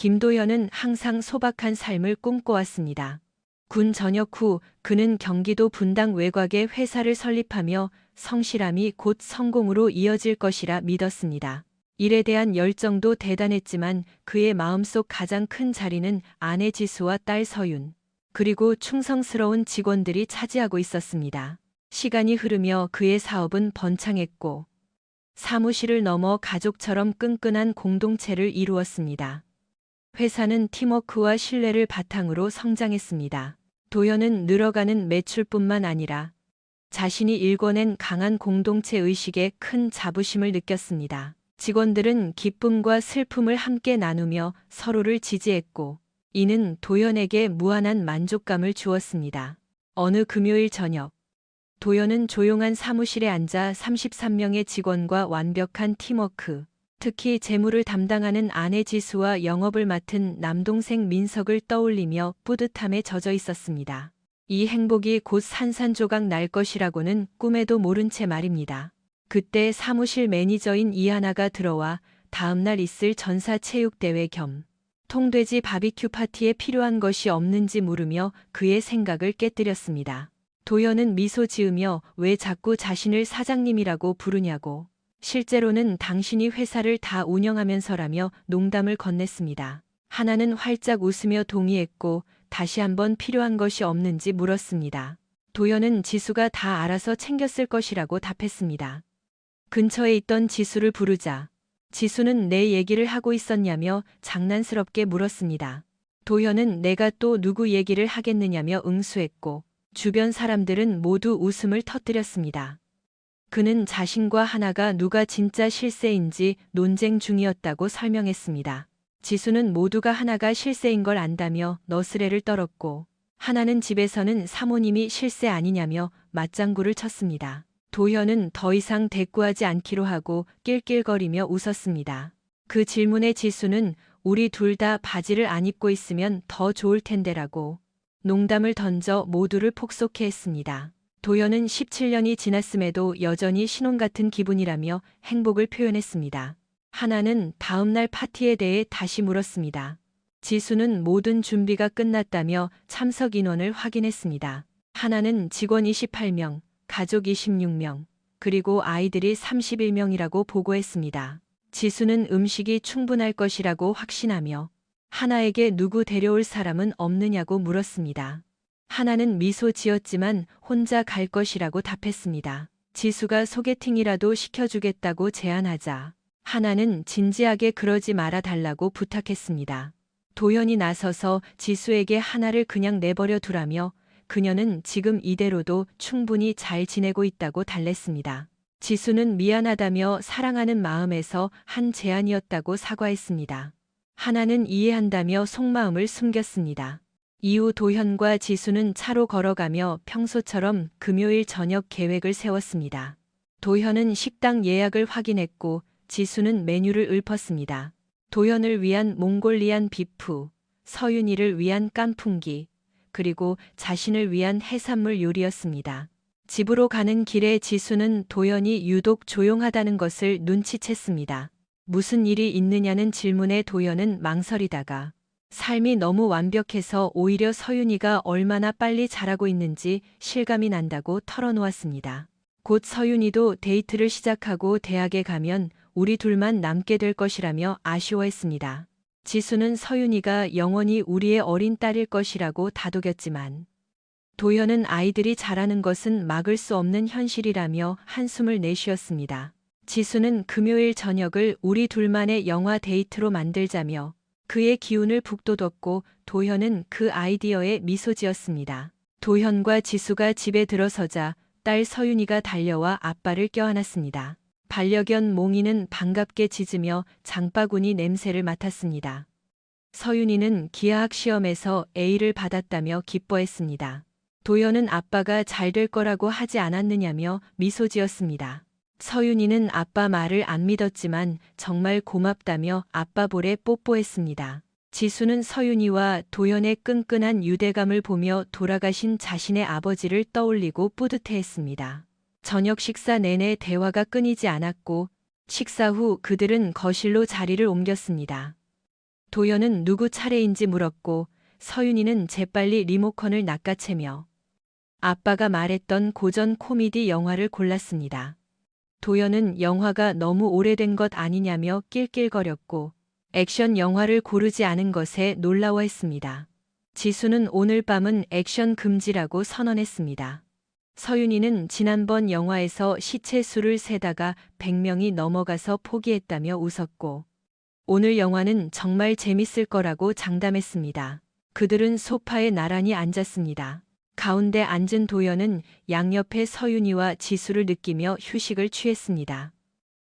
김도현은 항상 소박한 삶을 꿈꿔왔습니다. 군 전역 후 그는 경기도 분당 외곽에 회사를 설립하며 성실함이 곧 성공으로 이어질 것이라 믿었습니다. 일에 대한 열정도 대단했지만 그의 마음속 가장 큰 자리는 아내 지수와 딸 서윤, 그리고 충성스러운 직원들이 차지하고 있었습니다. 시간이 흐르며 그의 사업은 번창했고 사무실을 넘어 가족처럼 끈끈한 공동체를 이루었습니다. 회사는 팀워크와 신뢰를 바탕으로 성장했습니다. 도현은 늘어가는 매출뿐만 아니라 자신이 일궈낸 강한 공동체 의식에 큰 자부심을 느꼈습니다. 직원들은 기쁨과 슬픔을 함께 나누며 서로를 지지했고, 이는 도현에게 무한한 만족감을 주었습니다. 어느 금요일 저녁, 도현은 조용한 사무실에 앉아 33명의 직원과 완벽한 팀워크, 특히 재무를 담당하는 아내 지수와 영업을 맡은 남동생 민석을 떠올리며 뿌듯함에 젖어 있었습니다. 이 행복이 곧 산산조각 날 것이라고는 꿈에도 모른 채 말입니다. 그때 사무실 매니저인 이하나가 들어와 다음날 있을 전사체육대회 겸 통돼지 바비큐 파티에 필요한 것이 없는지 물으며 그의 생각을 깨뜨렸습니다. 도현은 미소 지으며 왜 자꾸 자신을 사장님이라고 부르냐고, 실제로는 당신이 회사를 다 운영하면서라며 농담을 건넸습니다. 하나는 활짝 웃으며 동의했고 다시 한번 필요한 것이 없는지 물었습니다. 도현은 지수가 다 알아서 챙겼을 것이라고 답했습니다. 근처에 있던 지수를 부르자 지수는 내 얘기를 하고 있었냐며 장난스럽게 물었습니다. 도현은 내가 또 누구 얘기를 하겠느냐며 응수했고 주변 사람들은 모두 웃음을 터뜨렸습니다. 그는 자신과 하나가 누가 진짜 실세인지 논쟁 중이었다고 설명했습니다. 지수는 모두가 하나가 실세인 걸 안다며 너스레를 떨었고 하나는 집에서는 사모님이 실세 아니냐며 맞장구를 쳤습니다. 도현은 더 이상 대꾸하지 않기로 하고 낄낄거리며 웃었습니다. 그 질문에 지수는 우리 둘 다 바지를 안 입고 있으면 더 좋을 텐데라고 농담을 던져 모두를 폭소케 했습니다. 도현은 17년이 지났음에도 여전히 신혼 같은 기분이라며 행복을 표현했습니다. 하나는 다음날 파티에 대해 다시 물었습니다. 지수는 모든 준비가 끝났다며 참석 인원을 확인했습니다. 하나는 직원 28명, 가족 26명, 그리고 아이들이 31명이라고 보고했습니다. 지수는 음식이 충분할 것이라고 확신하며 하나에게 누구 데려올 사람은 없느냐고 물었습니다. 하나는 미소 지었지만 혼자 갈 것이라고 답했습니다. 지수가 소개팅이라도 시켜주겠다고 제안하자 하나는 진지하게 그러지 말아 달라고 부탁했습니다. 도현이 나서서 지수에게 하나를 그냥 내버려 두라며 그녀는 지금 이대로도 충분히 잘 지내고 있다고 달랬습니다. 지수는 미안하다며 사랑하는 마음에서 한 제안이었다고 사과했습니다. 하나는 이해한다며 속마음을 숨겼습니다. 이후 도현과 지수는 차로 걸어가며 평소처럼 금요일 저녁 계획을 세웠습니다. 도현은 식당 예약을 확인했고 지수는 메뉴를 읊었습니다. 도현을 위한 몽골리안 비프, 서윤이를 위한 깐풍기, 그리고 자신을 위한 해산물 요리였습니다. 집으로 가는 길에 지수는 도현이 유독 조용하다는 것을 눈치챘습니다. 무슨 일이 있느냐는 질문에 도현은 망설이다가 삶이 너무 완벽해서 오히려 서윤이가 얼마나 빨리 자라고 있는지 실감이 난다고 털어놓았습니다. 곧 서윤이도 데이트를 시작하고 대학에 가면 우리 둘만 남게 될 것이라며 아쉬워했습니다. 지수는 서윤이가 영원히 우리의 어린 딸일 것이라고 다독였지만 도현은 아이들이 자라는 것은 막을 수 없는 현실이라며 한숨을 내쉬었습니다. 지수는 금요일 저녁을 우리 둘만의 영화 데이트로 만들자며 그의 기운을 북돋웠고 도현은 그 아이디어에 미소 지었습니다. 도현과 지수가 집에 들어서자 딸 서윤이가 달려와 아빠를 껴안았습니다. 반려견 몽이는 반갑게 짖으며 장바구니 냄새를 맡았습니다. 서윤이는 기하학 시험에서 A를 받았다며 기뻐했습니다. 도현은 아빠가 잘 될 거라고 하지 않았느냐며 미소 지었습니다. 서윤이는 아빠 말을 안 믿었지만 정말 고맙다며 아빠 볼에 뽀뽀했습니다. 지수는 서윤이와 도현의 끈끈한 유대감을 보며 돌아가신 자신의 아버지를 떠올리고 뿌듯해했습니다. 저녁 식사 내내 대화가 끊이지 않았고 식사 후 그들은 거실로 자리를 옮겼습니다. 도연은 누구 차례인지 물었고 서윤이는 재빨리 리모컨을 낚아채며 아빠가 말했던 고전 코미디 영화를 골랐습니다. 도연은 영화가 너무 오래된 것 아니냐며 낄낄거렸고 액션 영화를 고르지 않은 것에 놀라워했습니다. 지수는 오늘 밤은 액션 금지라고 선언했습니다. 서윤이는 지난번 영화에서 시체 수를 세다가 100명이 넘어가서 포기했다며 웃었고 오늘 영화는 정말 재밌을 거라고 장담했습니다. 그들은 소파에 나란히 앉았습니다. 가운데 앉은 도연은 양옆에 서윤이와 지수를 느끼며 휴식을 취했습니다.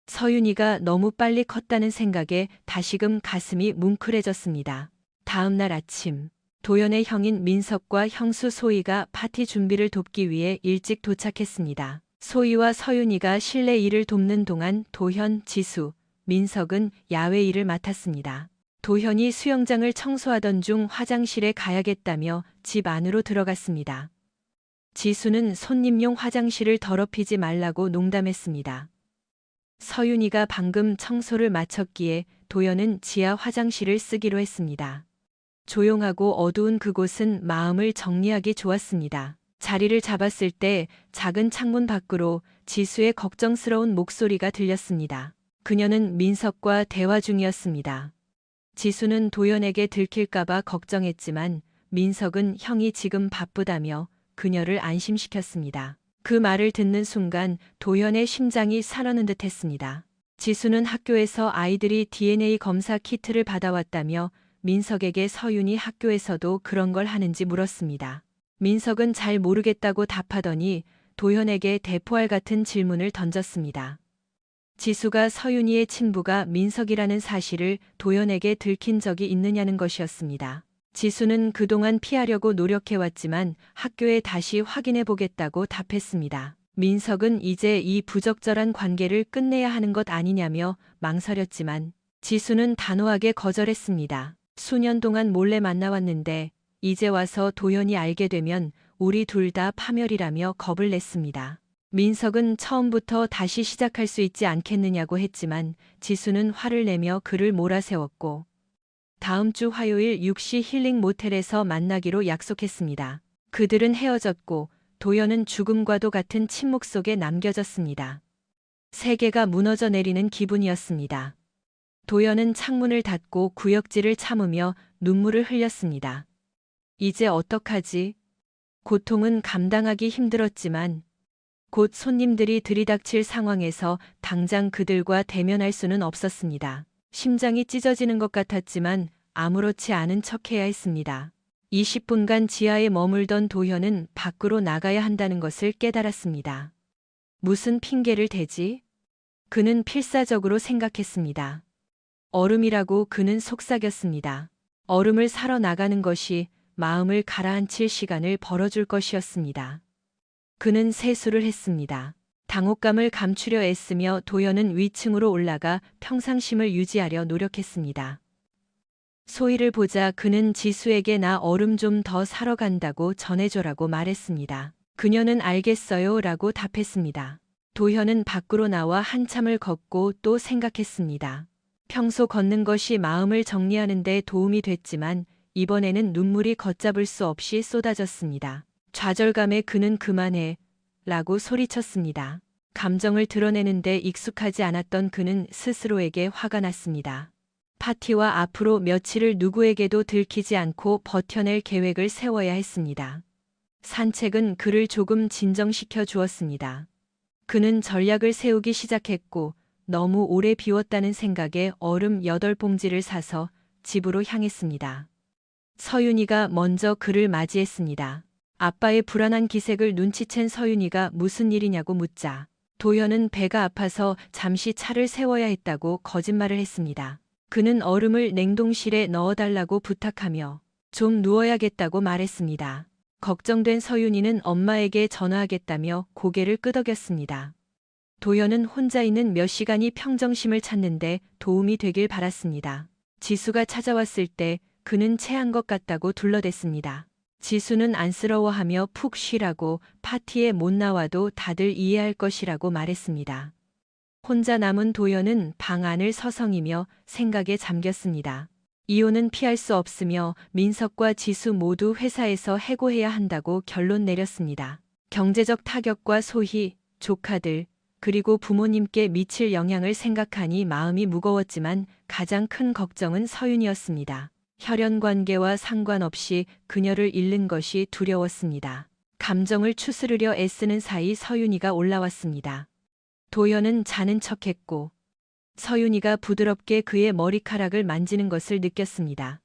서윤이가 너무 빨리 컸다는 생각에 다시금 가슴이 뭉클해졌습니다. 다음 날 아침 도연의 형인 민석과 형수 소희가 파티 준비를 돕기 위해 일찍 도착했습니다. 소희와 서윤이가 실내 일을 돕는 동안 도현, 지수, 민석은 야외 일을 맡았습니다. 도현이 수영장을 청소하던 중 화장실에 가야겠다며 집 안으로 들어갔습니다. 지수는 손님용 화장실을 더럽히지 말라고 농담했습니다. 서윤이가 방금 청소를 마쳤기에 도연은 지하 화장실을 쓰기로 했습니다. 조용하고 어두운 그곳은 마음을 정리하기 좋았습니다. 자리를 잡았을 때 작은 창문 밖으로 지수의 걱정스러운 목소리가 들렸습니다. 그녀는 민석과 대화 중이었습니다. 지수는 도연에게 들킬까봐 걱정했지만 민석은 형이 지금 바쁘다며 그녀를 안심시켰습니다. 그 말을 듣는 순간 도연의 심장이 살아는 듯 했습니다. 지수는 학교에서 아이들이 DNA 검사 키트를 받아왔다며 민석에게 서윤이 학교에서도 그런 걸 하는지 물었습니다. 민석은 잘 모르겠다고 답하더니 도연에게 대포알 같은 질문을 던졌습니다. 지수가 서윤이의 친부가 민석이라는 사실을 도연에게 들킨 적이 있느냐는 것이었습니다. 지수는 그동안 피하려고 노력해왔지만 학교에 다시 확인해보겠다고 답했습니다. 민석은 이제 이 부적절한 관계를 끝내야 하는 것 아니냐며 망설였지만 지수는 단호하게 거절했습니다. 수년 동안 몰래 만나왔는데 이제 와서 도연이 알게 되면 우리 둘 다 파멸이라며 겁을 냈습니다. 민석은 처음부터 다시 시작할 수 있지 않겠느냐고 했지만 지수는 화를 내며 그를 몰아세웠고 다음 주 화요일 6시 힐링 모텔에서 만나기로 약속했습니다. 그들은 헤어졌고 도연은 죽음과도 같은 침묵 속에 남겨졌습니다. 세계가 무너져 내리는 기분이었습니다. 도연은 창문을 닫고 구역질을 참으며 눈물을 흘렸습니다. 이제 어떡하지? 고통은 감당하기 힘들었지만 곧 손님들이 들이닥칠 상황에서 당장 그들과 대면할 수는 없었습니다. 심장이 찢어지는 것 같았지만 아무렇지 않은 척해야 했습니다. 20분간 지하에 머물던 도현은 밖으로 나가야 한다는 것을 깨달았습니다. 무슨 핑계를 대지? 그는 필사적으로 생각했습니다. 얼음이라고 그는 속삭였습니다. 얼음을 사러 나가는 것이 마음을 가라앉힐 시간을 벌어줄 것이었습니다. 그는 세수를 했습니다. 당혹감을 감추려 애쓰며 도연은 위층으로 올라가 평상심을 유지하려 노력했습니다. 소희를 보자 그는 지수에게 나 얼음 좀 더 사러 간다고 전해줘라고 말했습니다. 그녀는 알겠어요 라고 답했습니다. 도현은 밖으로 나와 한참을 걷고 또 생각했습니다. 평소 걷는 것이 마음을 정리하는 데 도움이 됐지만 이번에는 눈물이 걷잡을 수 없이 쏟아졌습니다. 좌절감에 그는 그만해 라고 소리쳤습니다. 감정을 드러내는데 익숙하지 않았던 그는 스스로에게 화가 났습니다. 파티와 앞으로 며칠을 누구에게도 들키지 않고 버텨낼 계획을 세워야 했습니다. 산책은 그를 조금 진정시켜 주었습니다. 그는 전략을 세우기 시작했고 너무 오래 비웠다는 생각에 얼음 8봉지를 사서 집으로 향했습니다. 서윤이가 먼저 그를 맞이했습니다. 아빠의 불안한 기색을 눈치챈 서윤이가 무슨 일이냐고 묻자 도현은 배가 아파서 잠시 차를 세워야 했다고 거짓말을 했습니다. 그는 얼음을 냉동실에 넣어달라고 부탁하며 좀 누워야겠다고 말했습니다. 걱정된 서윤이는 엄마에게 전화하겠다며 고개를 끄덕였습니다. 도현은 혼자 있는 몇 시간이 평정심을 찾는데 도움이 되길 바랐습니다. 지수가 찾아왔을 때 그는 체한 것 같다고 둘러댔습니다. 지수는 안쓰러워하며 푹 쉬라고 파티에 못 나와도 다들 이해할 것이라고 말했습니다. 혼자 남은 도연은 방 안을 서성이며 생각에 잠겼습니다. 이혼은 피할 수 없으며 민석과 지수 모두 회사에서 해고해야 한다고 결론 내렸습니다. 경제적 타격과 소희, 조카들, 그리고 부모님께 미칠 영향을 생각하니 마음이 무거웠지만 가장 큰 걱정은 서윤이었습니다. 혈연 관계와 상관없이 그녀를 잃는 것이 두려웠습니다. 감정을 추스르려 애쓰는 사이 서윤이가 올라왔습니다. 도연은 자는 척했고 서윤이가 부드럽게 그의 머리카락을 만지는 것을 느꼈습니다.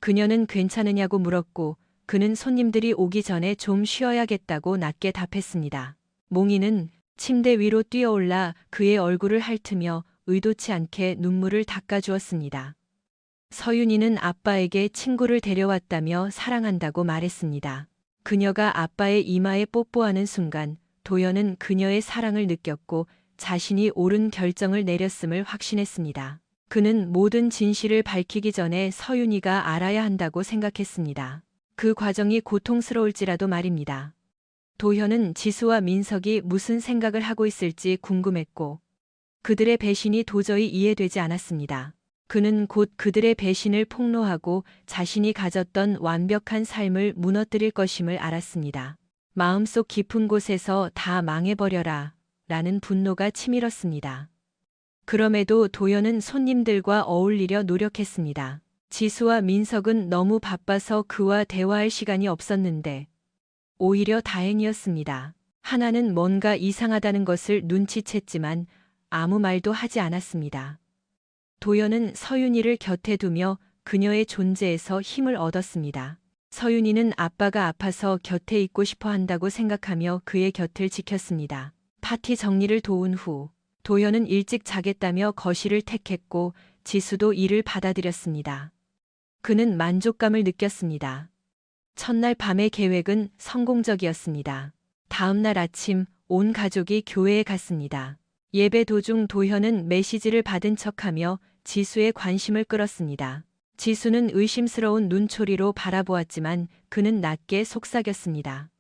그녀는 괜찮으냐고 물었고 그는 손님들이 오기 전에 좀 쉬어야겠다고 낮게 답했습니다. 몽이는 침대 위로 뛰어올라 그의 얼굴을 핥으며 의도치 않게 눈물을 닦아주었습니다. 서윤이는 아빠에게 친구를 데려왔다며 사랑한다고 말했습니다. 그녀가 아빠의 이마에 뽀뽀하는 순간 도연은 그녀의 사랑을 느꼈고 자신이 옳은 결정을 내렸음을 확신했습니다. 그는 모든 진실을 밝히기 전에 서윤이가 알아야 한다고 생각했습니다. 그 과정이 고통스러울지라도 말입니다. 도현은 지수와 민석이 무슨 생각을 하고 있을지 궁금했고 그들의 배신이 도저히 이해되지 않았습니다. 그는 곧 그들의 배신을 폭로하고 자신이 가졌던 완벽한 삶을 무너뜨릴 것임을 알았습니다. 마음속 깊은 곳에서 다 망해버려라 라는 분노가 치밀었습니다. 그럼에도 도연은 손님들과 어울리려 노력했습니다. 지수와 민석은 너무 바빠서 그와 대화할 시간이 없었는데 오히려 다행이었습니다. 하나는 뭔가 이상하다는 것을 눈치챘지만 아무 말도 하지 않았습니다. 도연은 서윤이를 곁에 두며 그녀의 존재에서 힘을 얻었습니다. 서윤이는 아빠가 아파서 곁에 있고 싶어 한다고 생각하며 그의 곁을 지켰습니다. 파티 정리를 도운 후 도연은 일찍 자겠다며 거실을 택했고 지수도 이를 받아들였습니다. 그는 만족감을 느꼈습니다. 첫날 밤의 계획은 성공적이었습니다. 다음 날 아침 온 가족이 교회에 갔습니다. 예배 도중 도현은 메시지를 받은 척하며 지수의 관심을 끌었습니다. 지수는 의심스러운 눈초리로 바라보았지만 그는 낮게 속삭였습니다.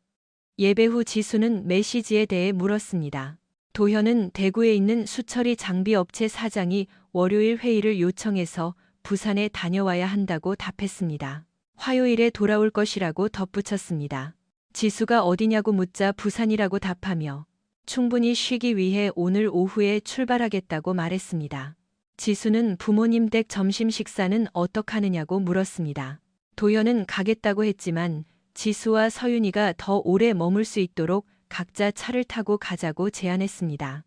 예배 후 지수는 메시지에 대해 물었습니다. 도현은 대구에 있는 수처리 장비업체 사장이 월요일 회의를 요청해서 부산에 다녀와야 한다고 답했습니다. 화요일에 돌아올 것이라고 덧붙였습니다. 지수가 어디냐고 묻자 부산이라고 답하며 충분히 쉬기 위해 오늘 오후에 출발하겠다고 말했습니다. 지수는 부모님 댁 점심 식사는 어떡하느냐고 물었습니다. 도연은 가겠다고 했지만 지수와 서윤이가 더 오래 머물 수 있도록 각자 차를 타고 가자고 제안했습니다.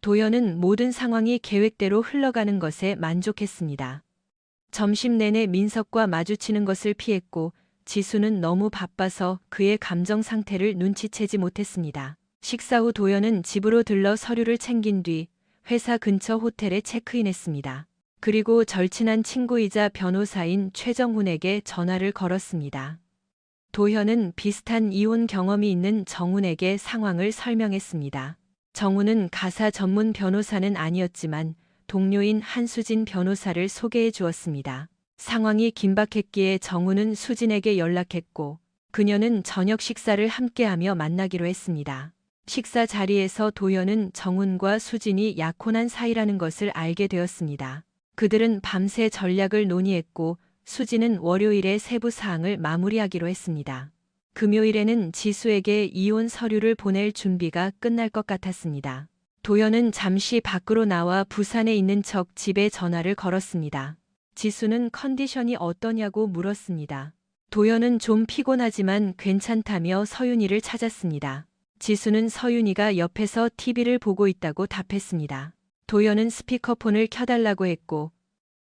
도연은 모든 상황이 계획대로 흘러가는 것에 만족했습니다. 점심 내내 민석과 마주치는 것을 피했고 지수는 너무 바빠서 그의 감정 상태를 눈치채지 못했습니다. 식사 후 도연은 집으로 들러 서류를 챙긴 뒤 회사 근처 호텔에 체크인했습니다. 그리고 절친한 친구이자 변호사인 최정훈에게 전화를 걸었습니다. 도현은 비슷한 이혼 경험이 있는 정훈에게 상황을 설명했습니다. 정훈은 가사 전문 변호사는 아니었지만 동료인 한수진 변호사를 소개해 주었습니다. 상황이 긴박했기에 정훈은 수진에게 연락했고 그녀는 저녁 식사를 함께하며 만나기로 했습니다. 식사 자리에서 도연은 정훈과 수진이 약혼한 사이라는 것을 알게 되었습니다. 그들은 밤새 전략을 논의했고 수진은 월요일에 세부 사항을 마무리하기로 했습니다. 금요일에는 지수에게 이혼 서류를 보낼 준비가 끝날 것 같았습니다. 도연은 잠시 밖으로 나와 부산에 있는 척 집에 전화를 걸었습니다. 지수는 컨디션이 어떠냐고 물었습니다. 도연은 좀 피곤하지만 괜찮다며 서윤이를 찾았습니다. 지수는 서윤이가 옆에서 TV를 보고 있다고 답했습니다. 도연은 스피커폰을 켜달라고 했고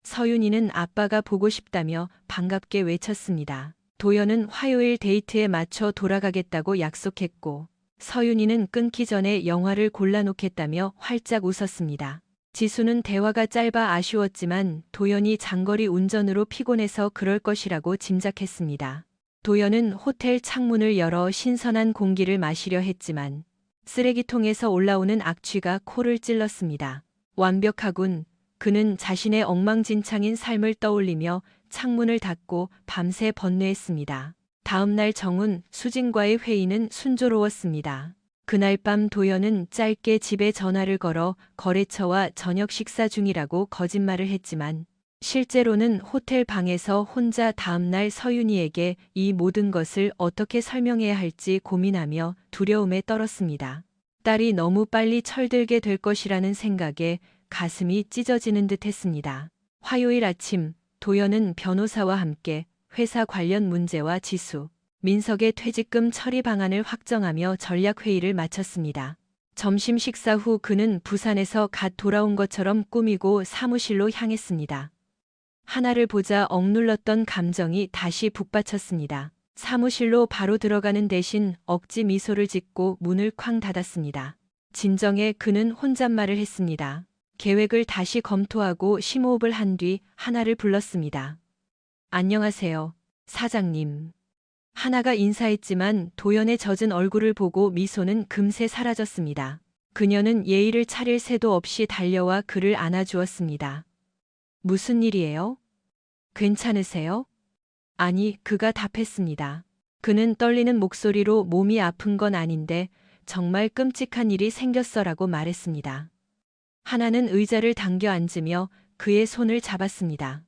서윤이는 아빠가 보고 싶다며 반갑게 외쳤습니다. 도연은 화요일 데이트에 맞춰 돌아가겠다고 약속했고 서윤이는 끊기 전에 영화를 골라놓겠다며 활짝 웃었습니다. 지수는 대화가 짧아 아쉬웠지만 도연이 장거리 운전으로 피곤해서 그럴 것이라고 짐작했습니다. 도연은 호텔 창문을 열어 신선한 공기를 마시려 했지만 쓰레기통에서 올라오는 악취가 코를 찔렀습니다. 완벽하군. 그는 자신의 엉망진창인 삶을 떠올리며 창문을 닫고 밤새 번뇌했습니다. 다음 날 정훈, 수진과의 회의는 순조로웠습니다. 그날 밤 도연은 짧게 집에 전화를 걸어 거래처와 저녁 식사 중이라고 거짓말을 했지만 실제로는 호텔 방에서 혼자 다음날 서윤이에게 이 모든 것을 어떻게 설명해야 할지 고민하며 두려움에 떨었습니다. 딸이 너무 빨리 철들게 될 것이라는 생각에 가슴이 찢어지는 듯 했습니다. 화요일 아침, 도연은 변호사와 함께 회사 관련 문제와 지수, 민석의 퇴직금 처리 방안을 확정하며 전략회의를 마쳤습니다. 점심 식사 후 그는 부산에서 갓 돌아온 것처럼 꾸미고 사무실로 향했습니다. 하나를 보자 억눌렀던 감정이 다시 북받쳤습니다. 사무실로 바로 들어가는 대신 억지 미소를 짓고 문을 쾅 닫았습니다. 진정에 그는 혼잣말을 했습니다. 계획을 다시 검토하고 심호흡을 한 뒤 하나를 불렀습니다. 안녕하세요, 사장님. 하나가 인사했지만 도연의 젖은 얼굴을 보고 미소는 금세 사라졌습니다. 그녀는 예의를 차릴 새도 없이 달려와 그를 안아주었습니다. 무슨 일이에요? 괜찮으세요? 아니, 그가 답했습니다. 그는 떨리는 목소리로 몸이 아픈 건 아닌데 정말 끔찍한 일이 생겼어라고 말했습니다. 하나는 의자를 당겨 앉으며 그의 손을 잡았습니다.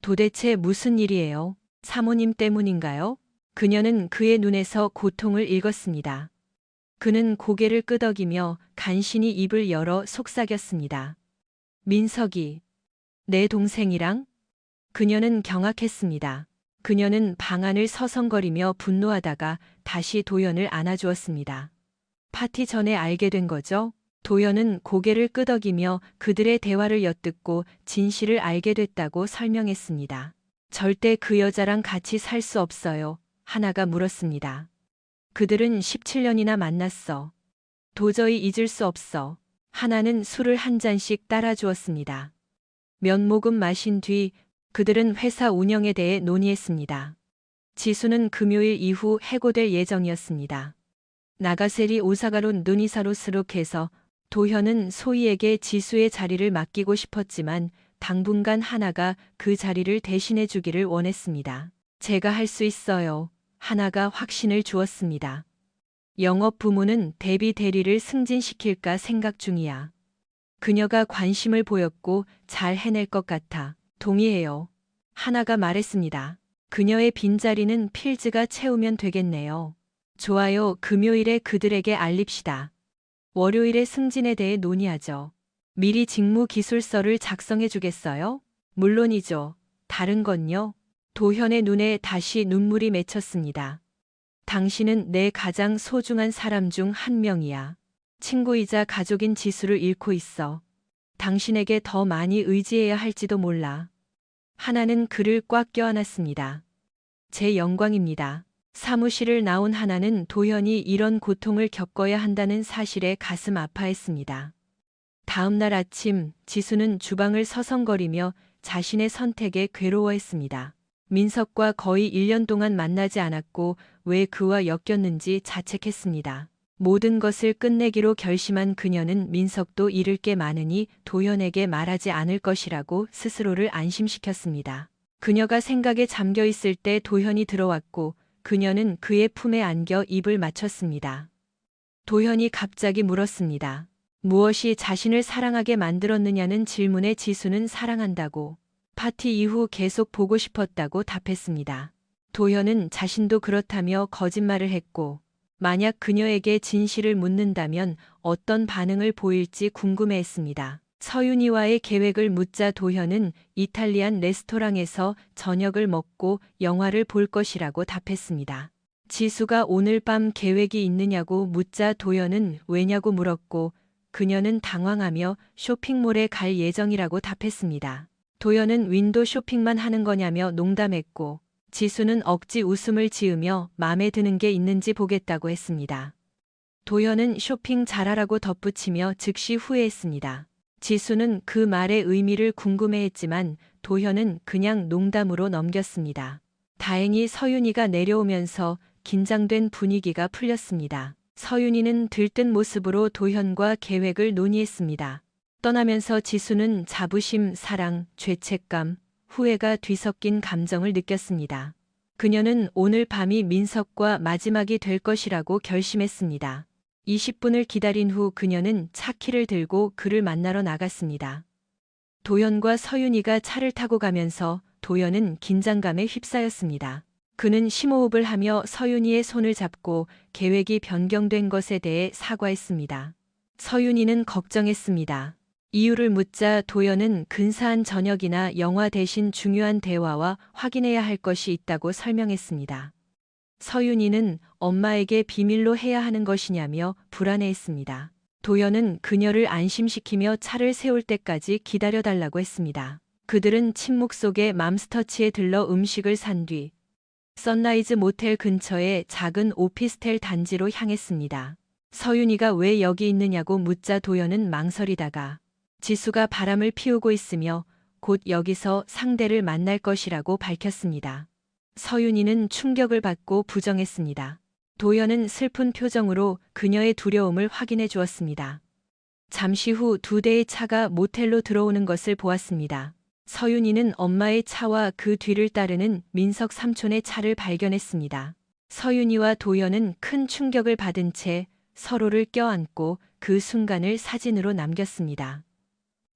도대체 무슨 일이에요? 사모님 때문인가요? 그녀는 그의 눈에서 고통을 읽었습니다. 그는 고개를 끄덕이며 간신히 입을 열어 속삭였습니다. 민석이, 내 동생이랑? 그녀는 경악했습니다. 그녀는 방 안을 서성거리며 분노하다가 다시 도연을 안아주었습니다. 파티 전에 알게 된 거죠? 도연은 고개를 끄덕이며 그들의 대화를 엿듣고 진실을 알게 됐다고 설명했습니다. 절대 그 여자랑 같이 살 수 없어요. 하나가 물었습니다. 그들은 17년이나 만났어. 도저히 잊을 수 없어. 하나는 술을 한 잔씩 따라주었습니다. 몇 모금 마신 뒤 그들은 회사 운영에 대해 논의했습니다. 지수는 금요일 이후 해고될 예정이었습니다. 나가세리 오사가로 눈이사로 스룩해서 도현은 소희에게 지수의 자리를 맡기고 싶었지만 당분간 하나가 그 자리를 대신해 주기를 원했습니다. 제가 할 수 있어요. 하나가 확신을 주었습니다. 영업 부문은 대비 대리를 승진시킬까 생각 중이야. 그녀가 관심을 보였고 잘 해낼 것 같아. 동의해요. 하나가 말했습니다. 그녀의 빈자리는 필즈가 채우면 되겠네요. 좋아요. 금요일에 그들에게 알립시다. 월요일에 승진에 대해 논의하죠. 미리 직무 기술서를 작성해 주겠어요? 물론이죠. 다른 건요? 도현의 눈에 다시 눈물이 맺혔습니다. 당신은 내 가장 소중한 사람 중 한 명이야. 친구이자 가족인 지수를 잃고 있어. 당신에게 더 많이 의지해야 할지도 몰라. 하나는 그를 꽉 껴안았습니다. 제 영광입니다. 사무실을 나온 하나는 도현이 이런 고통을 겪어야 한다는 사실에 가슴 아파했습니다. 다음 날 아침 지수는 주방을 서성거리며 자신의 선택에 괴로워했습니다. 민석과 거의 1년 동안 만나지 않았고 왜 그와 엮였는지 자책했습니다. 모든 것을 끝내기로 결심한 그녀는 민석도 잃을 게 많으니 도현에게 말하지 않을 것이라고 스스로를 안심시켰습니다. 그녀가 생각에 잠겨 있을 때 도현이 들어왔고 그녀는 그의 품에 안겨 입을 맞췄습니다. 도현이 갑자기 물었습니다. 무엇이 자신을 사랑하게 만들었느냐는 질문에 지수는 사랑한다고, 파티 이후 계속 보고 싶었다고 답했습니다. 도현은 자신도 그렇다며 거짓말을 했고, 만약 그녀에게 진실을 묻는다면 어떤 반응을 보일지 궁금해했습니다. 서윤이와의 계획을 묻자 도현은 이탈리안 레스토랑에서 저녁을 먹고 영화를 볼 것이라고 답했습니다. 지수가 오늘 밤 계획이 있느냐고 묻자 도현은 왜냐고 물었고 그녀는 당황하며 쇼핑몰에 갈 예정이라고 답했습니다. 도현은 윈도 쇼핑만 하는 거냐며 농담했고 지수는 억지 웃음을 지으며 마음에 드는 게 있는지 보겠다고 했습니다. 도현은 쇼핑 잘하라고 덧붙이며 즉시 후회했습니다. 지수는 그 말의 의미를 궁금해했지만 도현은 그냥 농담으로 넘겼습니다. 다행히 서윤이가 내려오면서 긴장된 분위기가 풀렸습니다. 서윤이는 들뜬 모습으로 도현과 계획을 논의했습니다. 떠나면서 지수는 자부심, 사랑, 죄책감, 후회가 뒤섞인 감정을 느꼈습니다. 그녀는 오늘 밤이 민석과 마지막이 될 것이라고 결심했습니다. 20분을 기다린 후 그녀는 차키를 들고 그를 만나러 나갔습니다. 도연과 서윤이가 차를 타고 가면서 도연은 긴장감에 휩싸였습니다. 그는 심호흡을 하며 서윤이의 손을 잡고 계획이 변경된 것에 대해 사과했습니다. 서윤이는 걱정했습니다. 이유를 묻자 도연은 근사한 저녁이나 영화 대신 중요한 대화와 확인해야 할 것이 있다고 설명했습니다. 서윤이는 엄마에게 비밀로 해야 하는 것이냐며 불안해했습니다. 도연은 그녀를 안심시키며 차를 세울 때까지 기다려달라고 했습니다. 그들은 침묵 속에 맘스터치에 들러 음식을 산 뒤 선라이즈 모텔 근처의 작은 오피스텔 단지로 향했습니다. 서윤이가 왜 여기 있느냐고 묻자 도연은 망설이다가 지수가 바람을 피우고 있으며 곧 여기서 상대를 만날 것이라고 밝혔습니다. 서윤이는 충격을 받고 부정했습니다. 도연은 슬픈 표정으로 그녀의 두려움을 확인해 주었습니다. 잠시 후 2대의 차가 모텔로 들어오는 것을 보았습니다. 서윤이는 엄마의 차와 그 뒤를 따르는 민석 삼촌의 차를 발견했습니다. 서윤이와 도연은 큰 충격을 받은 채 서로를 껴안고 그 순간을 사진으로 남겼습니다.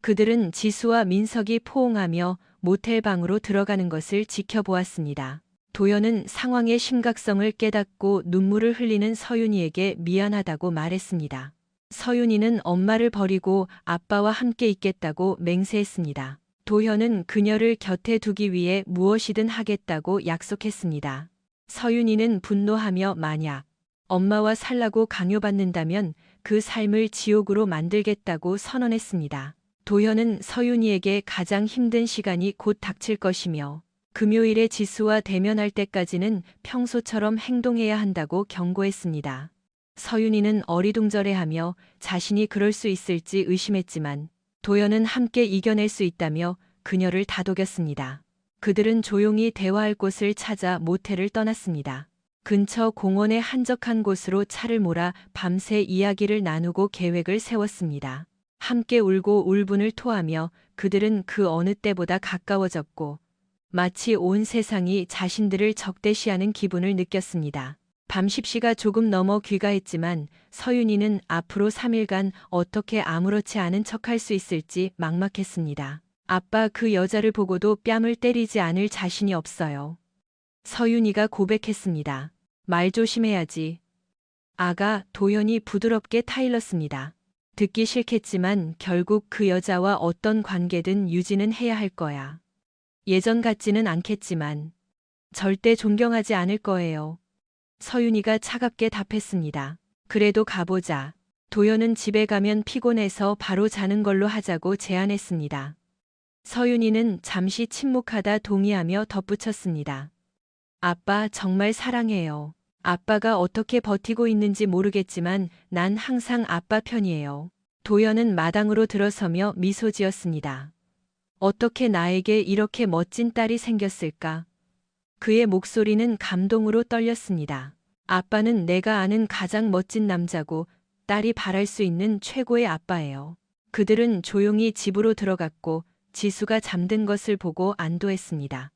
그들은 지수와 민석이 포옹하며 모텔 방으로 들어가는 것을 지켜보았습니다. 도연은 상황의 심각성을 깨닫고 눈물을 흘리는 서윤이에게 미안하다고 말했습니다. 서윤이는 엄마를 버리고 아빠와 함께 있겠다고 맹세했습니다. 도현은 그녀를 곁에 두기 위해 무엇이든 하겠다고 약속했습니다. 서윤이는 분노하며 만약 엄마와 살라고 강요받는다면 그 삶을 지옥으로 만들겠다고 선언했습니다. 도현은 서윤이에게 가장 힘든 시간이 곧 닥칠 것이며 금요일에 지수와 대면할 때까지는 평소처럼 행동해야 한다고 경고했습니다. 서윤이는 어리둥절해하며 자신이 그럴 수 있을지 의심했지만 도연은 함께 이겨낼 수 있다며 그녀를 다독였습니다. 그들은 조용히 대화할 곳을 찾아 모텔을 떠났습니다. 근처 공원의 한적한 곳으로 차를 몰아 밤새 이야기를 나누고 계획을 세웠습니다. 함께 울고 울분을 토하며 그들은 그 어느 때보다 가까워졌고 마치 온 세상이 자신들을 적대시하는 기분을 느꼈습니다. 밤 10시가 조금 넘어 귀가했지만 서윤이는 앞으로 3일간 어떻게 아무렇지 않은 척할 수 있을지 막막했습니다. 아빠 그 여자를 보고도 뺨을 때리지 않을 자신이 없어요. 서윤이가 고백했습니다. 말 조심해야지. 아가, 도연이 부드럽게 타일렀습니다. 듣기 싫겠지만 결국 그 여자와 어떤 관계든 유지는 해야 할 거야. 예전 같지는 않겠지만 절대 존경하지 않을 거예요. 서윤이가 차갑게 답했습니다. 그래도 가보자. 도연은 집에 가면 피곤해서 바로 자는 걸로 하자고 제안했습니다. 서윤이는 잠시 침묵하다 동의하며 덧붙였습니다. 아빠 정말 사랑해요. 아빠가 어떻게 버티고 있는지 모르겠지만 난 항상 아빠 편이에요. 도연은 마당으로 들어서며 미소 지었습니다. 어떻게 나에게 이렇게 멋진 딸이 생겼을까? 그의 목소리는 감동으로 떨렸습니다. 아빠는 내가 아는 가장 멋진 남자고 딸이 바랄 수 있는 최고의 아빠예요. 그들은 조용히 집으로 들어갔고 지수가 잠든 것을 보고 안도했습니다.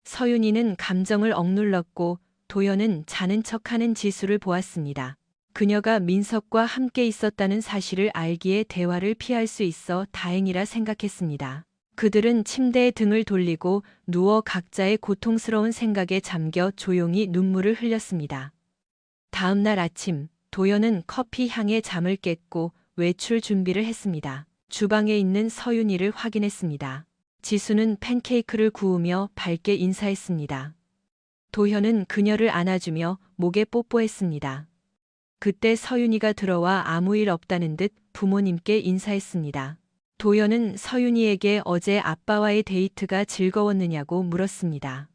서윤이는 감정을 억눌렀고 도연은 자는 척하는 지수를 보았습니다. 그녀가 민석과 함께 있었다는 사실을 알기에 대화를 피할 수 있어 다행이라 생각했습니다. 그들은 침대에 등을 돌리고 누워 각자의 고통스러운 생각에 잠겨 조용히 눈물을 흘렸습니다. 다음 날 아침, 도연은 커피 향에 잠을 깼고 외출 준비를 했습니다. 주방에 있는 서윤이를 확인했습니다. 지수는 팬케이크를 구우며 밝게 인사했습니다. 도현은 그녀를 안아주며 목에 뽀뽀했습니다. 그때 서윤이가 들어와 아무 일 없다는 듯 부모님께 인사했습니다. 도연은 서윤이에게 어제 아빠와의 데이트가 즐거웠느냐고 물었습니다.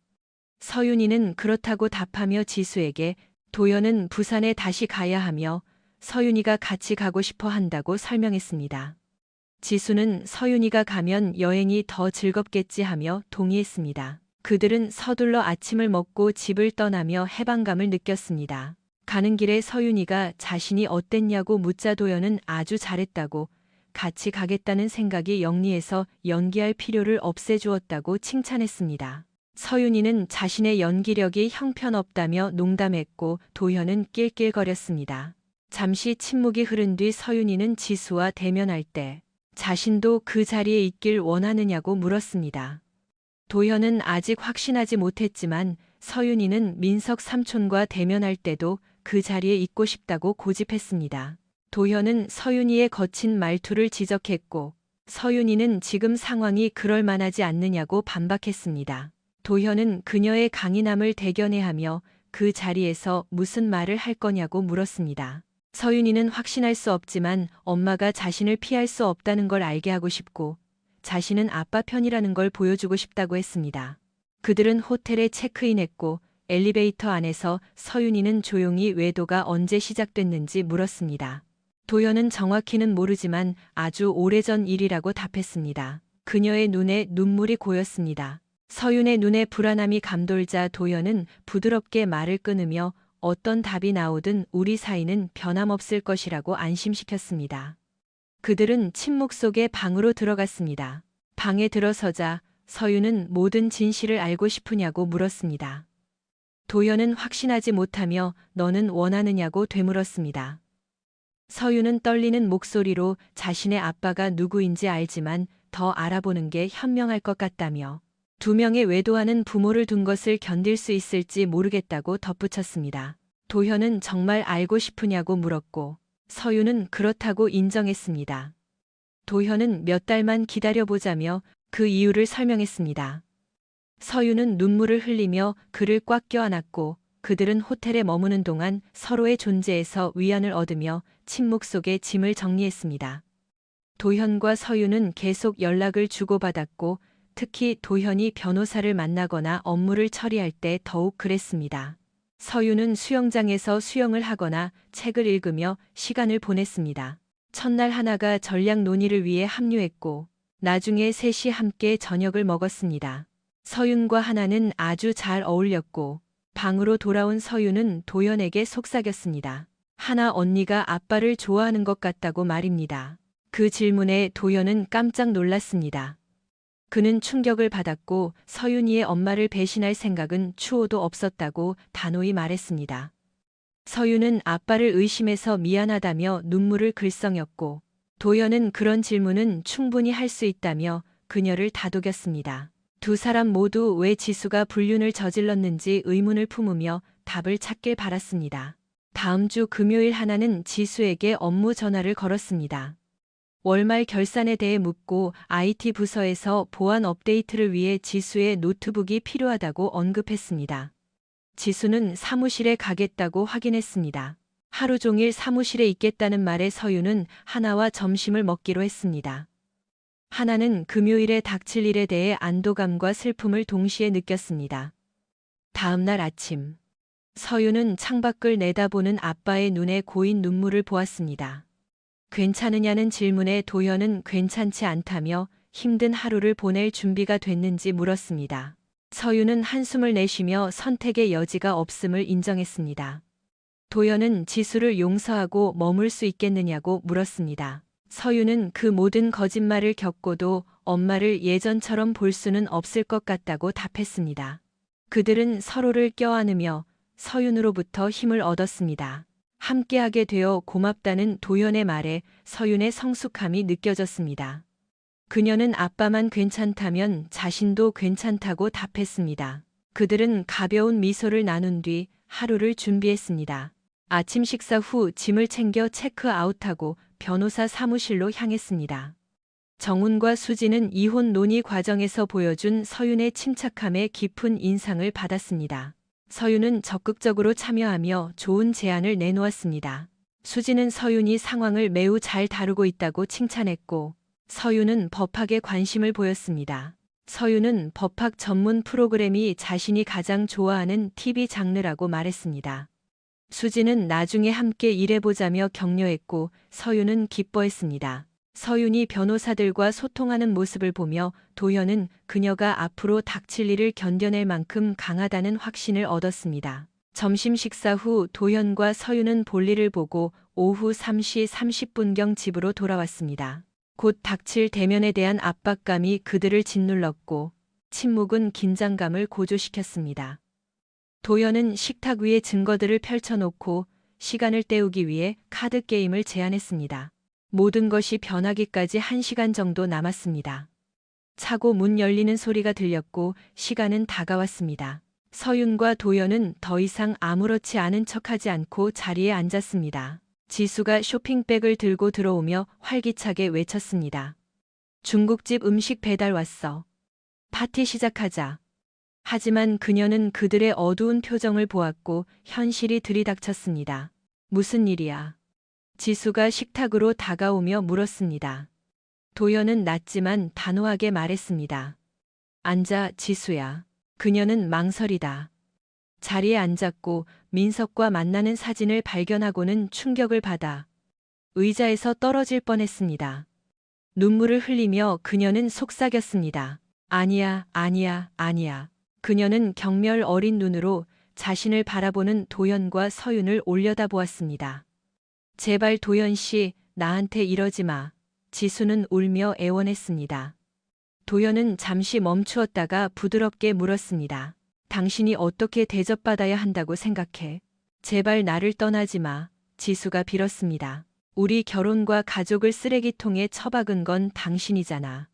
서윤이는 그렇다고 답하며 지수에게 도연은 부산에 다시 가야 하며 서윤이가 같이 가고 싶어 한다고 설명했습니다. 지수는 서윤이가 가면 여행이 더 즐겁겠지 하며 동의했습니다. 그들은 서둘러 아침을 먹고 집을 떠나며 해방감을 느꼈습니다. 가는 길에 서윤이가 자신이 어땠냐고 묻자 도연은 아주 잘했다고 같이 가겠다는 생각이 영리해서 연기할 필요를 없애주었다고 칭찬했습니다. 서윤이는 자신의 연기력이 형편없다며 농담했고 도현은 낄낄거렸습니다. 잠시 침묵이 흐른 뒤 서윤이는 지수와 대면할 때 자신도 그 자리에 있길 원하느냐고 물었습니다. 도현은 아직 확신하지 못했지만 서윤이는 민석 삼촌과 대면할 때도 그 자리에 있고 싶다고 고집했습니다. 도현은 서윤이의 거친 말투를 지적했고 서윤이는 지금 상황이 그럴 만하지 않느냐고 반박했습니다. 도현은 그녀의 강인함을 대견해하며 그 자리에서 무슨 말을 할 거냐고 물었습니다. 서윤이는 확신할 수 없지만 엄마가 자신을 피할 수 없다는 걸 알게 하고 싶고 자신은 아빠 편이라는 걸 보여주고 싶다고 했습니다. 그들은 호텔에 체크인했고 엘리베이터 안에서 서윤이는 조용히 외도가 언제 시작됐는지 물었습니다. 도현은 정확히는 모르지만 아주 오래전 일이라고 답했습니다. 그녀의 눈에 눈물이 고였습니다. 서윤의 눈에 불안함이 감돌자 도현은 부드럽게 말을 끊으며 어떤 답이 나오든 우리 사이는 변함없을 것이라고 안심시켰습니다. 그들은 침묵 속에 방으로 들어갔습니다. 방에 들어서자 서윤은 모든 진실을 알고 싶으냐고 물었습니다. 도현은 확신하지 못하며 너는 원하느냐고 되물었습니다. 서윤은 떨리는 목소리로 자신의 아빠가 누구인지 알지만 더 알아보는 게 현명할 것 같다며 두 명의 외도하는 부모를 둔 것을 견딜 수 있을지 모르겠다고 덧붙였습니다. 도현은 정말 알고 싶으냐고 물었고 서윤은 그렇다고 인정했습니다. 도현은 몇 달만 기다려보자며 그 이유를 설명했습니다. 서윤은 눈물을 흘리며 그를 꽉 껴안았고 그들은 호텔에 머무는 동안 서로의 존재에서 위안을 얻으며 침묵 속에 짐을 정리했습니다. 도현과 서윤은 계속 연락을 주고받았고 특히 도현이 변호사를 만나거나 업무를 처리할 때 더욱 그랬습니다. 서윤은 수영장에서 수영을 하거나 책을 읽으며 시간을 보냈습니다. 첫날 하나가 전략 논의를 위해 합류했고 나중에 셋이 함께 저녁을 먹었습니다. 서윤과 하나는 아주 잘 어울렸고 방으로 돌아온 서윤은 도현에게 속삭였습니다. 하나 언니가 아빠를 좋아하는 것 같다고 말입니다. 그 질문에 도현은 깜짝 놀랐습니다. 그는 충격을 받았고 서윤이의 엄마를 배신할 생각은 추호도 없었다고 단호히 말했습니다. 서윤은 아빠를 의심해서 미안하다며 눈물을 글썽였고 도현은 그런 질문은 충분히 할 수 있다며 그녀를 다독였습니다. 두 사람 모두 왜 지수가 불륜을 저질렀는지 의문을 품으며 답을 찾길 바랐습니다. 다음 주 금요일 하나는 지수에게 업무 전화를 걸었습니다. 월말 결산에 대해 묻고 IT 부서에서 보안 업데이트를 위해 지수의 노트북이 필요하다고 언급했습니다. 지수는 사무실에 가겠다고 확인했습니다. 하루 종일 사무실에 있겠다는 말에 서윤은 하나와 점심을 먹기로 했습니다. 하나는 금요일에 닥칠 일에 대해 안도감과 슬픔을 동시에 느꼈습니다. 다음 날 아침, 서윤은 창밖을 내다보는 아빠의 눈에 고인 눈물을 보았습니다. 괜찮으냐는 질문에 도현은 괜찮지 않다며 힘든 하루를 보낼 준비가 됐는지 물었습니다. 서윤은 한숨을 내쉬며 선택의 여지가 없음을 인정했습니다. 도현은 지수를 용서하고 머물 수 있겠느냐고 물었습니다. 서윤은 그 모든 거짓말을 겪고도 엄마를 예전처럼 볼 수는 없을 것 같다고 답했습니다. 그들은 서로를 껴안으며 서윤으로부터 힘을 얻었습니다. 함께하게 되어 고맙다는 도현의 말에 서윤의 성숙함이 느껴졌습니다. 그녀는 아빠만 괜찮다면 자신도 괜찮다고 답했습니다. 그들은 가벼운 미소를 나눈 뒤 하루를 준비했습니다. 아침 식사 후 짐을 챙겨 체크아웃하고 변호사 사무실로 향했습니다. 정훈과 수지는 이혼 논의 과정에서 보여준 서윤의 침착함에 깊은 인상을 받았습니다. 서윤은 적극적으로 참여하며 좋은 제안을 내놓았습니다. 수지는 서윤이 상황을 매우 잘 다루고 있다고 칭찬했고 서윤은 법학에 관심을 보였습니다. 서윤은 법학 전문 프로그램이 자신이 가장 좋아하는 TV 장르라고 말했습니다. 수지는 나중에 함께 일해보자며 격려했고 서윤은 기뻐했습니다. 서윤이 변호사들과 소통하는 모습을 보며 도현은 그녀가 앞으로 닥칠 일을 견뎌낼 만큼 강하다는 확신을 얻었습니다. 점심 식사 후 도현과 서윤은 볼일을 보고 오후 3시 30분경 집으로 돌아왔습니다. 곧 닥칠 대면에 대한 압박감이 그들을 짓눌렀고 침묵은 긴장감을 고조시켰습니다. 도현은 식탁 위에 증거들을 펼쳐놓고 시간을 때우기 위해 카드 게임을 제안했습니다. 모든 것이 변하기까지 1시간 정도 남았습니다. 차고 문 열리는 소리가 들렸고 시간은 다가왔습니다. 서윤과 도연은 더 이상 아무렇지 않은 척하지 않고 자리에 앉았습니다. 지수가 쇼핑백을 들고 들어오며 활기차게 외쳤습니다. 중국집 음식 배달 왔어. 파티 시작하자. 하지만 그녀는 그들의 어두운 표정을 보았고 현실이 들이닥쳤습니다. 무슨 일이야? 지수가 식탁으로 다가오며 물었습니다. 도연은 낮지만 단호하게 말했습니다. 앉아, 지수야. 그녀는 망설이다. 자리에 앉았고 민석과 만나는 사진을 발견하고는 충격을 받아 의자에서 떨어질 뻔했습니다. 눈물을 흘리며 그녀는 속삭였습니다. 아니야, 아니야, 아니야. 그녀는 경멸 어린 눈으로 자신을 바라보는 도연과 서윤을 올려다보았습니다. 제발 도연 씨, 나한테 이러지 마. 지수는 울며 애원했습니다. 도연은 잠시 멈추었다가 부드럽게 물었습니다. 당신이 어떻게 대접받아야 한다고 생각해? 제발 나를 떠나지 마. 지수가 빌었습니다. 우리 결혼과 가족을 쓰레기통에 처박은 건 당신이잖아.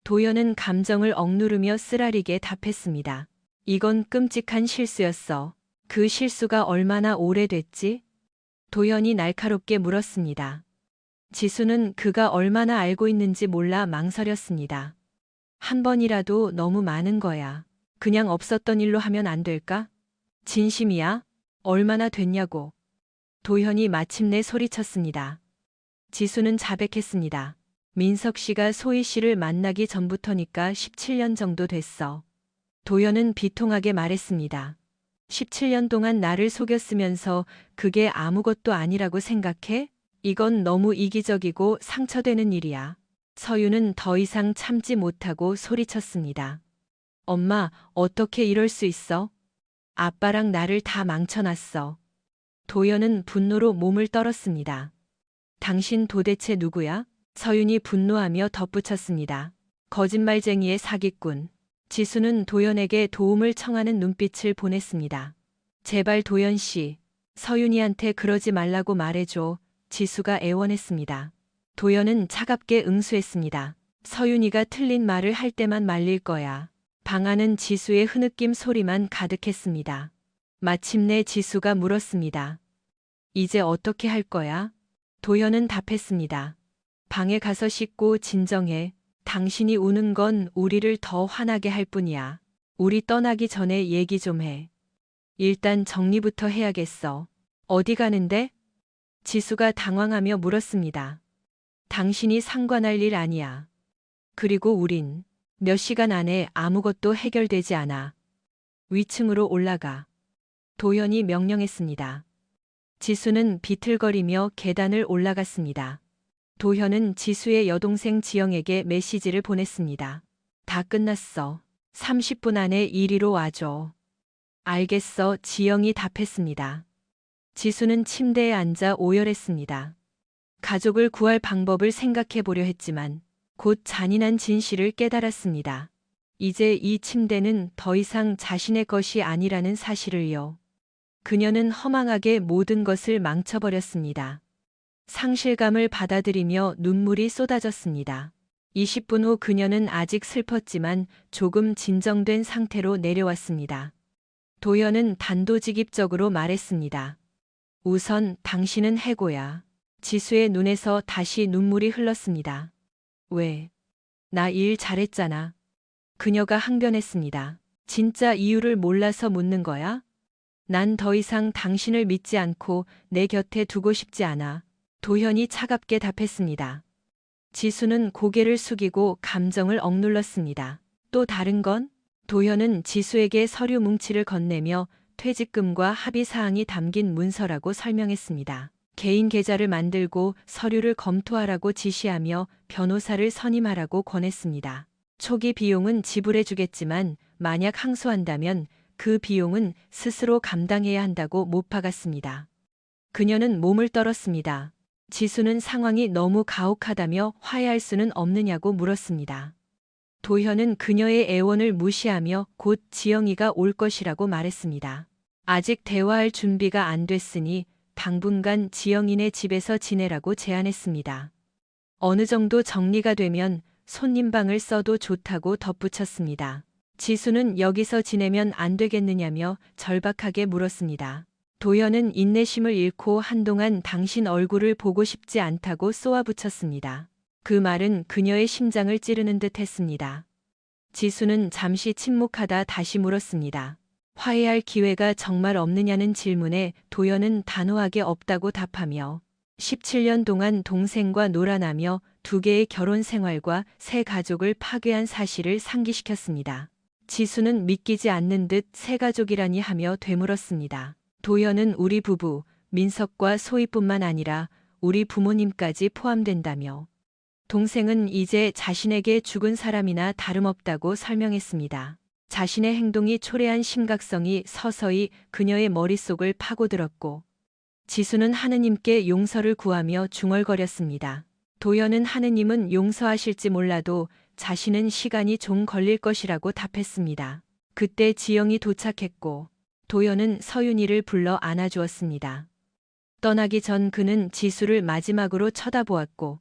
도연은 감정을 억누르며 쓰라리게 답했습니다. 이건 끔찍한 실수였어. 그 실수가 얼마나 오래됐지? 도연이 날카롭게 물었습니다. 지수는 그가 얼마나 알고 있는지 몰라 망설였습니다. 한 번이라도 너무 많은 거야. 그냥 없었던 일로 하면 안 될까? 진심이야? 얼마나 됐냐고. 도현이 마침내 소리쳤습니다. 지수는 자백했습니다. 민석 씨가 소희 씨를 만나기 전부터니까 17년 정도 됐어. 도현은 비통하게 말했습니다. 17년 동안 나를 속였으면서 그게 아무것도 아니라고 생각해? 이건 너무 이기적이고 상처되는 일이야. 서윤은 더 이상 참지 못하고 소리쳤습니다. 엄마, 어떻게 이럴 수 있어? 아빠랑 나를 다 망쳐놨어. 도연은 분노로 몸을 떨었습니다. 당신 도대체 누구야? 서윤이 분노하며 덧붙였습니다. 거짓말쟁이의 사기꾼. 지수는 도연에게 도움을 청하는 눈빛을 보냈습니다. 제발 도연 씨, 서윤이한테 그러지 말라고 말해줘. 지수가 애원했습니다. 도연은 차갑게 응수했습니다. 서윤이가 틀린 말을 할 때만 말릴 거야. 방 안은 지수의 흐느낌 소리만 가득했습니다. 마침내 지수가 물었습니다. 이제 어떻게 할 거야? 도연은 답했습니다. 방에 가서 씻고 진정해. 당신이 우는 건 우리를 더 화나게 할 뿐이야. 우리 떠나기 전에 얘기 좀 해. 일단 정리부터 해야겠어. 어디 가는데? 지수가 당황하며 물었습니다. 당신이 상관할 일 아니야. 그리고 우린 몇 시간 안에 아무것도 해결되지 않아. 위층으로 올라가. 도연이 명령했습니다. 지수는 비틀거리며 계단을 올라갔습니다. 도현은 지수의 여동생 지영에게 메시지를 보냈습니다. 다 끝났어. 30분 안에 이리로 와줘. 알겠어, 지영이 답했습니다. 지수는 침대에 앉아 오열했습니다. 가족을 구할 방법을 생각해 보려 했지만 곧 잔인한 진실을 깨달았습니다. 이제 이 침대는 더 이상 자신의 것이 아니라는 사실을요. 그녀는 허망하게 모든 것을 망쳐버렸습니다. 상실감을 받아들이며 눈물이 쏟아졌습니다. 20분 후 그녀는 아직 슬펐지만 조금 진정된 상태로 내려왔습니다. 도연은 단도직입적으로 말했습니다. 우선 당신은 해고야. 지수의 눈에서 다시 눈물이 흘렀습니다. 왜? 나 일 잘했잖아. 그녀가 항변했습니다. 진짜 이유를 몰라서 묻는 거야? 난 더 이상 당신을 믿지 않고 내 곁에 두고 싶지 않아. 도현이 차갑게 답했습니다. 지수는 고개를 숙이고 감정을 억눌렀습니다. 또 다른 건? 도현은 지수에게 서류 뭉치를 건네며 퇴직금과 합의 사항이 담긴 문서라고 설명했습니다. 개인 계좌를 만들고 서류를 검토하라고 지시하며 변호사를 선임하라고 권했습니다. 초기 비용은 지불해 주겠지만 만약 항소한다면 그 비용은 스스로 감당해야 한다고 못 박았습니다. 그녀는 몸을 떨었습니다. 지수는 상황이 너무 가혹하다며 화해할 수는 없느냐고 물었습니다. 도현은 그녀의 애원을 무시하며 곧 지영이가 올 것이라고 말했습니다. 아직 대화할 준비가 안 됐으니 당분간 지영이네 집에서 지내라고 제안했습니다. 어느 정도 정리가 되면 손님방을 써도 좋다고 덧붙였습니다. 지수는 여기서 지내면 안 되겠느냐며 절박하게 물었습니다. 도연은 인내심을 잃고 한동안 당신 얼굴을 보고 싶지 않다고 쏘아붙였습니다. 그 말은 그녀의 심장을 찌르는 듯 했습니다. 지수는 잠시 침묵하다 다시 물었습니다. 화해할 기회가 정말 없느냐는 질문에 도연은 단호하게 없다고 답하며 17년 동안 동생과 놀아나며 2개의 결혼 생활과 새 가족을 파괴한 사실을 상기시켰습니다. 지수는 믿기지 않는 듯 새 가족이라니 하며 되물었습니다. 도연은 우리 부부, 민석과 소희뿐만 아니라 우리 부모님까지 포함된다며 동생은 이제 자신에게 죽은 사람이나 다름없다고 설명했습니다. 자신의 행동이 초래한 심각성이 서서히 그녀의 머릿속을 파고들었고 지수는 하느님께 용서를 구하며 중얼거렸습니다. 도연은 하느님은 용서하실지 몰라도 자신은 시간이 좀 걸릴 것이라고 답했습니다. 그때 지영이 도착했고 도연은 서윤이를 불러 안아주었습니다. 떠나기 전 그는 지수를 마지막으로 쳐다보았고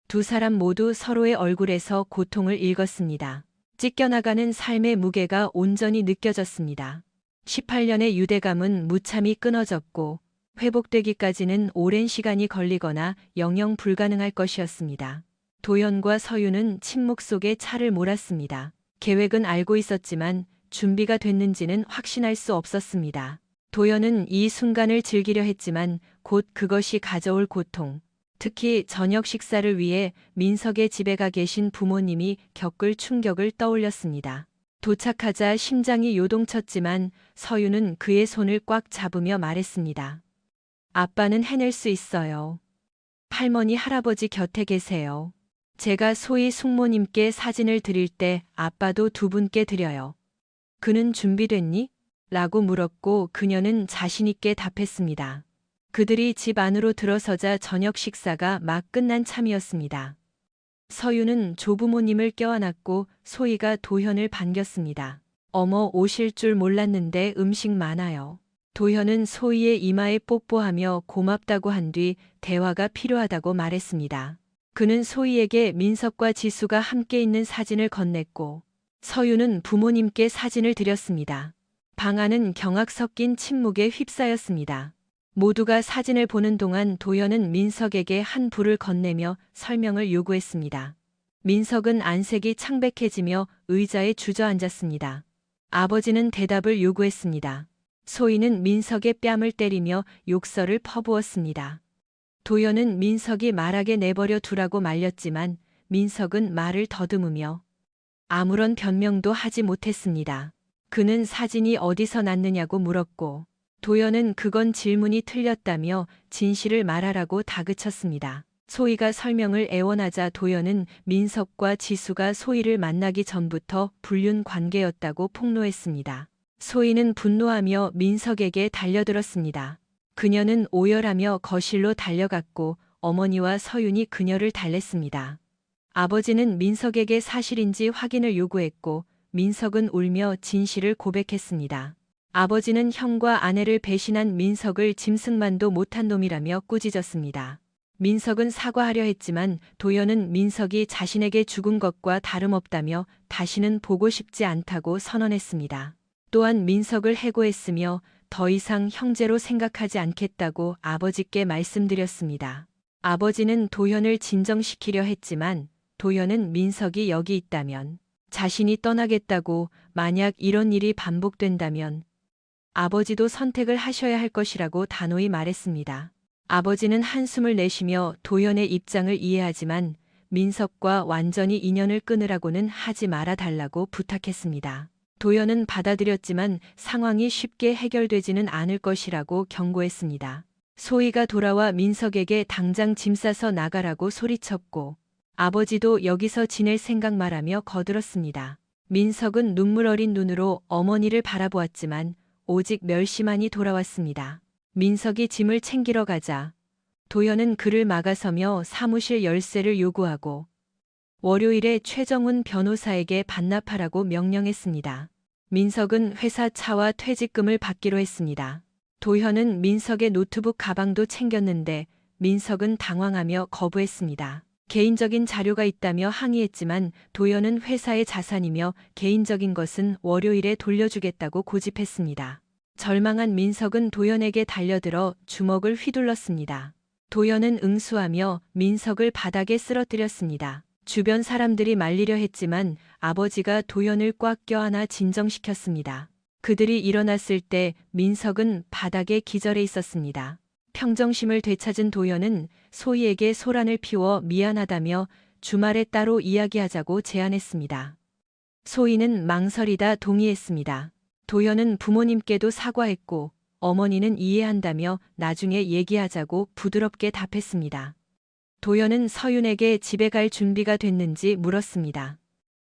2사람 모두 서로의 얼굴에서 고통을 읽었습니다. 찢겨나가는 삶의 무게가 온전히 느껴졌습니다. 18년의 유대감은 무참히 끊어졌고 회복되기까지는 오랜 시간이 걸리거나 영영 불가능할 것이었습니다. 도연과 서윤은 침묵 속에 차를 몰았습니다. 계획은 알고 있었지만 준비가 됐는지는 확신할 수 없었습니다. 도연은 이 순간을 즐기려 했지만 곧 그것이 가져올 고통, 특히 저녁 식사를 위해 민석의 집에 가 계신 부모님이 겪을 충격을 떠올렸습니다. 도착하자 심장이 요동쳤지만 서윤은 그의 손을 꽉 잡으며 말했습니다. 아빠는 해낼 수 있어요. 할머니, 할아버지 곁에 계세요. 제가 소희 숙모님께 사진을 드릴 때 아빠도 2분께 드려요. 그는 준비됐니? 라고 물었고 그녀는 자신있게 답했습니다. 그들이 집 안으로 들어서자 저녁 식사가 막 끝난 참이었습니다. 서윤은 조부모님을 껴안았고 소희가 도현을 반겼습니다. 어머, 오실 줄 몰랐는데 음식 많아요. 도현은 소희의 이마에 뽀뽀하며 고맙다고 한 뒤 대화가 필요하다고 말했습니다. 그는 소희에게 민석과 지수가 함께 있는 사진을 건넸고 서윤은 부모님께 사진을 드렸습니다. 방 안은 경악 섞인 침묵에 휩싸였습니다. 모두가 사진을 보는 동안 도연은 민석에게 한 불을 건네며 설명을 요구했습니다. 민석은 안색이 창백해지며 의자에 주저앉았습니다. 아버지는 대답을 요구했습니다. 소희는 민석의 뺨을 때리며 욕설을 퍼부었습니다. 도연은 민석이 말하게 내버려 두라고 말렸지만 민석은 말을 더듬으며 아무런 변명도 하지 못했습니다. 그는 사진이 어디서 났느냐고 물었고 도연은 그건 질문이 틀렸다며 진실을 말하라고 다그쳤습니다. 소희가 설명을 애원하자 도연은 민석과 지수가 소희를 만나기 전부터 불륜 관계였다고 폭로했습니다. 소희는 분노하며 민석에게 달려들었습니다. 그녀는 오열하며 거실로 달려갔고 어머니와 서윤이 그녀를 달랬습니다. 아버지는 민석에게 사실인지 확인을 요구했고 민석은 울며 진실을 고백했습니다. 아버지는 형과 아내를 배신한 민석을 짐승만도 못한 놈이라며 꾸짖었습니다. 민석은 사과하려 했지만 도연은 민석이 자신에게 죽은 것과 다름없다며 다시는 보고 싶지 않다고 선언했습니다. 또한 민석을 해고했으며 더 이상 형제로 생각하지 않겠다고 아버지께 말씀드렸습니다. 아버지는 도연을 진정시키려 했지만 도연은 민석이 여기 있다면 자신이 떠나겠다고, 만약 이런 일이 반복된다면 아버지도 선택을 하셔야 할 것이라고 단호히 말했습니다. 아버지는 한숨을 내쉬며 도연의 입장을 이해하지만 민석과 완전히 인연을 끊으라고는 하지 말아 달라고 부탁했습니다. 도연은 받아들였지만 상황이 쉽게 해결되지는 않을 것이라고 경고했습니다. 소희가 돌아와 민석에게 당장 짐 싸서 나가라고 소리쳤고 아버지도 여기서 지낼 생각 말하며 거들었습니다. 민석은 눈물 어린 눈으로 어머니를 바라보았지만 오직 멸시만이 돌아왔습니다. 민석이 짐을 챙기러 가자 도연은 그를 막아서며 사무실 열쇠를 요구하고 월요일에 최정훈 변호사에게 반납하라고 명령했습니다. 민석은 회사 차와 퇴직금을 받기로 했습니다. 도현은 민석의 노트북 가방도 챙겼는데 민석은 당황하며 거부했습니다. 개인적인 자료가 있다며 항의했지만 도연은 회사의 자산이며 개인적인 것은 월요일에 돌려주겠다고 고집했습니다. 절망한 민석은 도연에게 달려들어 주먹을 휘둘렀습니다. 도연은 응수하며 민석을 바닥에 쓰러뜨렸습니다. 주변 사람들이 말리려 했지만 아버지가 도연을 꽉 껴안아 진정시켰습니다. 그들이 일어났을 때 민석은 바닥에 기절해 있었습니다. 평정심을 되찾은 도연은 소희에게 소란을 피워 미안하다며 주말에 따로 이야기하자고 제안했습니다. 소희는 망설이다 동의했습니다. 도연은 부모님께도 사과했고 어머니는 이해한다며 나중에 얘기하자고 부드럽게 답했습니다. 도연은 서윤에게 집에 갈 준비가 됐는지 물었습니다.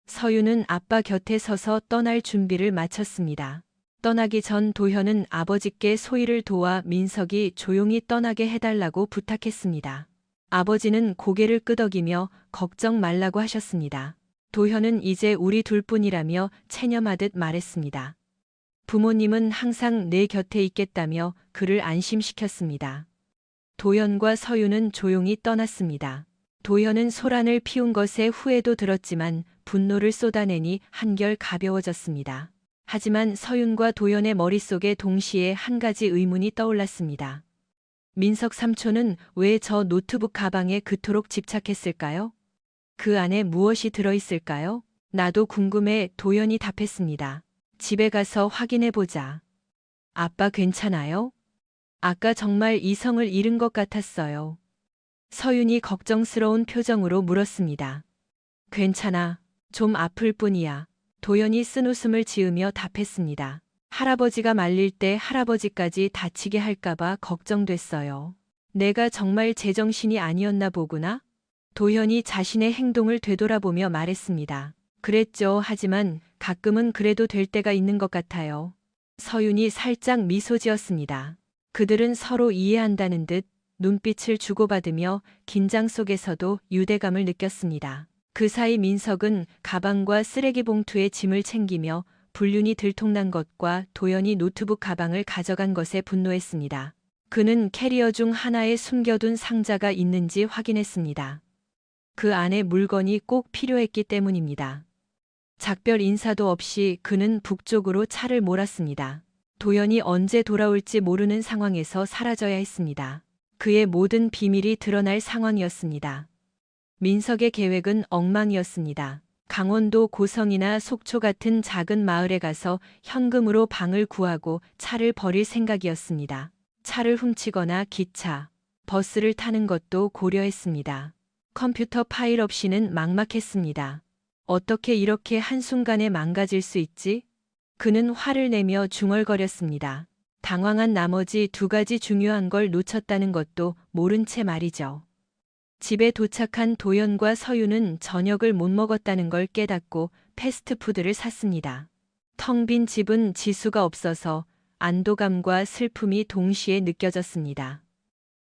서윤은 아빠 곁에 서서 떠날 준비를 마쳤습니다. 떠나기 전 도현은 아버지께 소희를 도와 민석이 조용히 떠나게 해달라고 부탁했습니다. 아버지는 고개를 끄덕이며 걱정 말라고 하셨습니다. 도현은 이제 우리 둘뿐이라며 체념하듯 말했습니다. 부모님은 항상 내 곁에 있겠다며 그를 안심시켰습니다. 도연과 서윤은 조용히 떠났습니다. 도연은 소란을 피운 것에 후회도 들었지만 분노를 쏟아내니 한결 가벼워졌습니다. 하지만 서윤과 도연의 머릿속에 동시에 한 가지 의문이 떠올랐습니다. 민석 삼촌은 왜 저 노트북 가방에 그토록 집착했을까요? 그 안에 무엇이 들어있을까요? 나도 궁금해. 도연이 답했습니다. 집에 가서 확인해보자. 아빠 괜찮아요? 아까 정말 이성을 잃은 것 같았어요. 서윤이 걱정스러운 표정으로 물었습니다. 괜찮아. 좀 아플 뿐이야. 도연이 쓴웃음을 지으며 답했습니다. 할아버지가 말릴 때 할아버지까지 다치게 할까봐 걱정됐어요. 내가 정말 제정신이 아니었나 보구나? 도연이 자신의 행동을 되돌아보며 말했습니다. 그랬죠. 하지만 가끔은 그래도 될 때가 있는 것 같아요. 서윤이 살짝 미소 지었습니다. 그들은 서로 이해한다는 듯 눈빛을 주고받으며 긴장 속에서도 유대감을 느꼈습니다. 그 사이 민석은 가방과 쓰레기 봉투에 짐을 챙기며 불륜이 들통난 것과 도연이 노트북 가방을 가져간 것에 분노했습니다. 그는 캐리어 중 하나에 숨겨둔 상자가 있는지 확인했습니다. 그 안에 물건이 꼭 필요했기 때문입니다. 작별 인사도 없이 그는 북쪽으로 차를 몰았습니다. 도연이 언제 돌아올지 모르는 상황에서 사라져야 했습니다. 그의 모든 비밀이 드러날 상황이었습니다. 민석의 계획은 엉망이었습니다. 강원도 고성이나 속초 같은 작은 마을에 가서 현금으로 방을 구하고 차를 버릴 생각이었습니다. 차를 훔치거나 기차, 버스를 타는 것도 고려했습니다. 컴퓨터 파일 없이는 막막했습니다. 어떻게 이렇게 한순간에 망가질 수 있지? 그는 화를 내며 중얼거렸습니다. 당황한 나머지 두 가지 중요한 걸 놓쳤다는 것도 모른 채 말이죠. 집에 도착한 도연과 서윤은 저녁을 못 먹었다는 걸 깨닫고 패스트푸드를 샀습니다. 텅 빈 집은 지수가 없어서 안도감과 슬픔이 동시에 느껴졌습니다.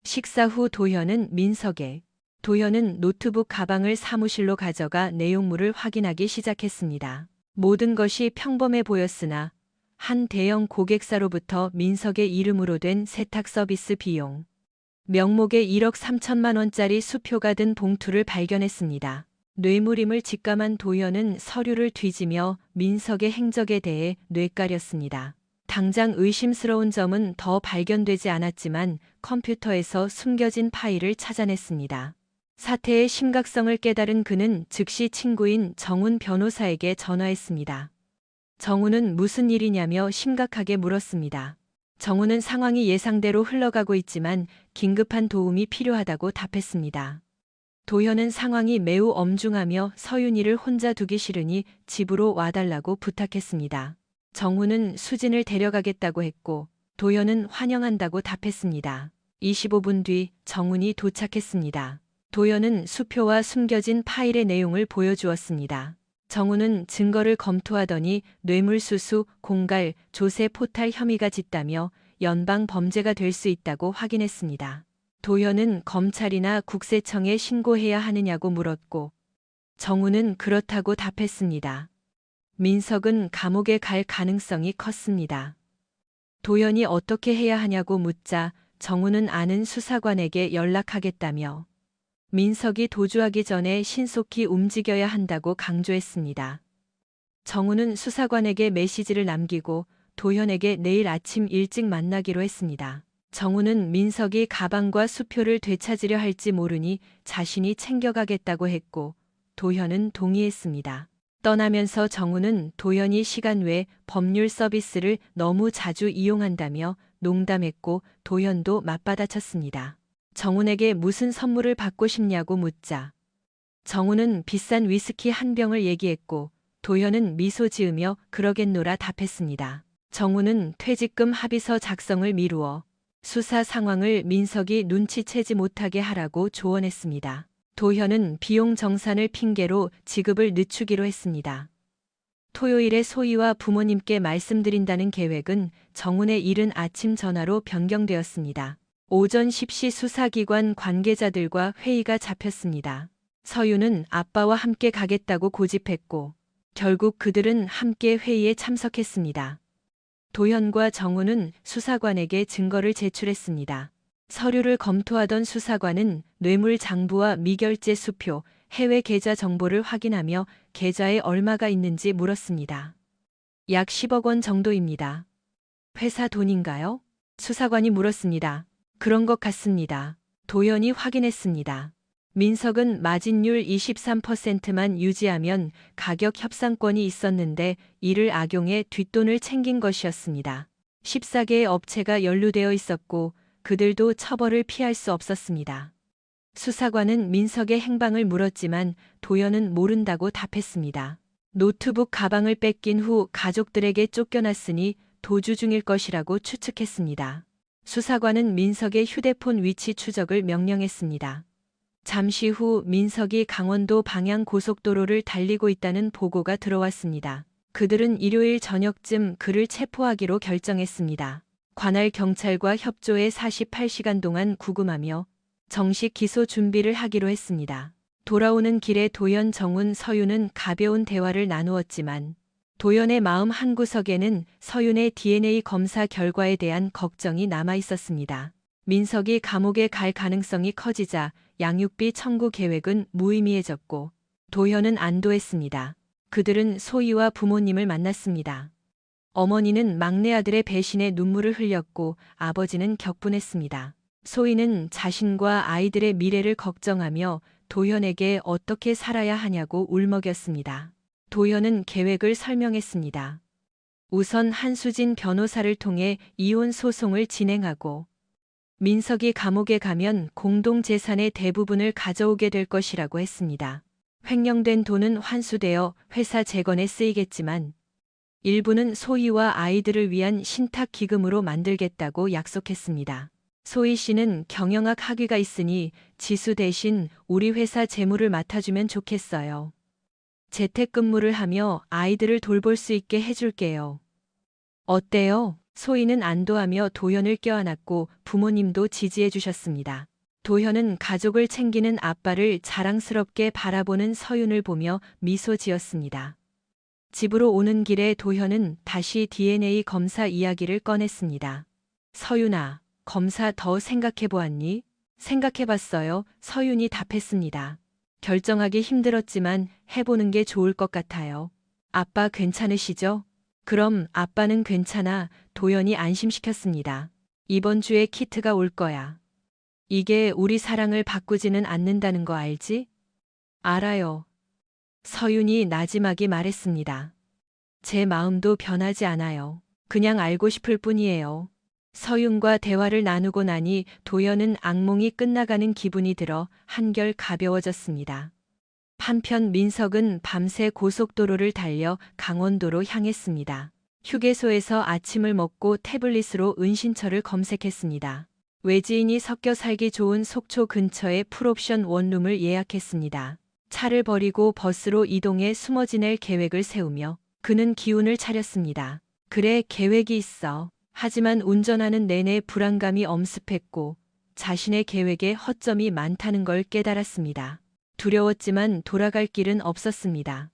식사 후 도연은 민석에, 도연은 노트북 가방을 사무실로 가져가 내용물을 확인하기 시작했습니다. 모든 것이 평범해 보였으나 한 대형 고객사로부터 민석의 이름으로 된 세탁 서비스 비용, 명목에 1억 3천만 원짜리 수표가 든 봉투를 발견했습니다. 뇌물임을 직감한 도연은 서류를 뒤지며 민석의 행적에 대해 뇌까렸습니다. 당장 의심스러운 점은 더 발견되지 않았지만 컴퓨터에서 숨겨진 파일을 찾아냈습니다. 사태의 심각성을 깨달은 그는 즉시 친구인 정훈 변호사에게 전화했습니다. 정훈은 무슨 일이냐며 심각하게 물었습니다. 정훈은 상황이 예상대로 흘러가고 있지만 긴급한 도움이 필요하다고 답했습니다. 도현은 상황이 매우 엄중하며 서윤이를 혼자 두기 싫으니 집으로 와달라고 부탁했습니다. 정훈은 수진을 데려가겠다고 했고 도현은 환영한다고 답했습니다. 25분 뒤 정훈이 도착했습니다. 도현은 수표와 숨겨진 파일의 내용을 보여주었습니다. 정훈은 증거를 검토하더니 뇌물수수, 공갈, 조세 포탈 혐의가 짙다며 연방 범죄가 될 수 있다고 확인했습니다. 도현은 검찰이나 국세청에 신고해야 하느냐고 물었고 정훈은 그렇다고 답했습니다. 민석은 감옥에 갈 가능성이 컸습니다. 도현이 어떻게 해야 하냐고 묻자 정훈은 아는 수사관에게 연락하겠다며 민석이 도주하기 전에 신속히 움직여야 한다고 강조했습니다. 정우는 수사관에게 메시지를 남기고 도현에게 내일 아침 일찍 만나기로 했습니다. 정우는 민석이 가방과 수표를 되찾으려 할지 모르니 자신이 챙겨가겠다고 했고 도현은 동의했습니다. 떠나면서 정우는 도현이 시간 외 법률 서비스를 너무 자주 이용한다며 농담했고 도현도 맞받아쳤습니다. 정훈에게 무슨 선물을 받고 싶냐고 묻자 정훈은 비싼 위스키 한 병을 얘기했고 도현은 미소 지으며 그러겠노라 답했습니다. 정훈은 퇴직금 합의서 작성을 미루어 수사 상황을 민석이 눈치채지 못하게 하라고 조언했습니다. 도현은 비용 정산을 핑계로 지급을 늦추기로 했습니다. 토요일에 소희와 부모님께 말씀드린다는 계획은 정훈의 이른 아침 전화로 변경되었습니다. 오전 10시 수사기관 관계자들과 회의가 잡혔습니다. 서유는 아빠와 함께 가겠다고 고집했고 결국 그들은 함께 회의에 참석했습니다. 도현과 정훈은 수사관에게 증거를 제출했습니다. 서류를 검토하던 수사관은 뇌물 장부와 미결제 수표, 해외 계좌 정보를 확인하며 계좌에 얼마가 있는지 물었습니다. 약 10억 원 정도입니다. 회사 돈인가요? 수사관이 물었습니다. 그런 것 같습니다. 도현이 확인했습니다. 민석은 마진율 23%만 유지하면 가격 협상권이 있었는데 이를 악용해 뒷돈을 챙긴 것이었습니다. 14개의 업체가 연루되어 있었고 그들도 처벌을 피할 수 없었습니다. 수사관은 민석의 행방을 물었지만 도현은 모른다고 답했습니다. 노트북 가방을 뺏긴 후 가족들에게 쫓겨났으니 도주 중일 것이라고 추측했습니다. 수사관은 민석의 휴대폰 위치 추적을 명령했습니다. 잠시 후 민석이 강원도 방향 고속도로를 달리고 있다는 보고가 들어왔습니다. 그들은 일요일 저녁쯤 그를 체포하기로 결정했습니다. 관할 경찰과 협조해 48시간 동안 구금하며 정식 기소 준비를 하기로 했습니다. 돌아오는 길에 도현, 정훈, 서윤은 가벼운 대화를 나누었지만 도현의 마음 한구석에는 서윤의 DNA 검사 결과에 대한 걱정이 남아 있었습니다. 민석이 감옥에 갈 가능성이 커지자 양육비 청구 계획은 무의미해졌고 도현은 안도했습니다. 그들은 소희와 부모님을 만났습니다. 어머니는 막내 아들의 배신에 눈물을 흘렸고 아버지는 격분했습니다. 소희는 자신과 아이들의 미래를 걱정하며 도현에게 어떻게 살아야 하냐고 울먹였습니다. 도현은 계획을 설명했습니다. 우선 한수진 변호사를 통해 이혼 소송을 진행하고 민석이 감옥에 가면 공동재산의 대부분을 가져오게 될 것이라고 했습니다. 횡령된 돈은 환수되어 회사 재건에 쓰이겠지만 일부는 소희와 아이들을 위한 신탁기금으로 만들겠다고 약속했습니다. 소희 씨는 경영학 학위가 있으니 지수 대신 우리 회사 재무를 맡아주면 좋겠어요. 재택근무를 하며 아이들을 돌볼 수 있게 해줄게요. 어때요? 소희는 안도하며 도현을 껴안았고 부모님도 지지해 주셨습니다. 도현은 가족을 챙기는 아빠를 자랑스럽게 바라보는 서윤을 보며 미소 지었습니다. 집으로 오는 길에 도현은 다시 DNA 검사 이야기를 꺼냈습니다. 서윤아, 검사 더 생각해 보았니? 생각해 봤어요. 서윤이 답했습니다. 결정하기 힘들었지만 해보는 게 좋을 것 같아요. 아빠 괜찮으시죠? 그럼 아빠는 괜찮아. 도현이 안심시켰습니다. 이번 주에 키트가 올 거야. 이게 우리 사랑을 바꾸지는 않는다는 거 알지? 알아요. 서윤이 나지막이 말했습니다. 제 마음도 변하지 않아요. 그냥 알고 싶을 뿐이에요. 서윤과 대화를 나누고 나니 도현은 악몽이 끝나가는 기분이 들어 한결 가벼워졌습니다. 한편 민석은 밤새 고속도로를 달려 강원도로 향했습니다. 휴게소에서 아침을 먹고 태블릿으로 은신처를 검색했습니다. 외지인이 섞여 살기 좋은 속초 근처에 풀옵션 원룸을 예약했습니다. 차를 버리고 버스로 이동해 숨어 지낼 계획을 세우며 그는 기운을 차렸습니다. 그래, 계획이 있어. 하지만 운전하는 내내 불안감이 엄습했고 자신의 계획에 허점이 많다는 걸 깨달았습니다. 두려웠지만 돌아갈 길은 없었습니다.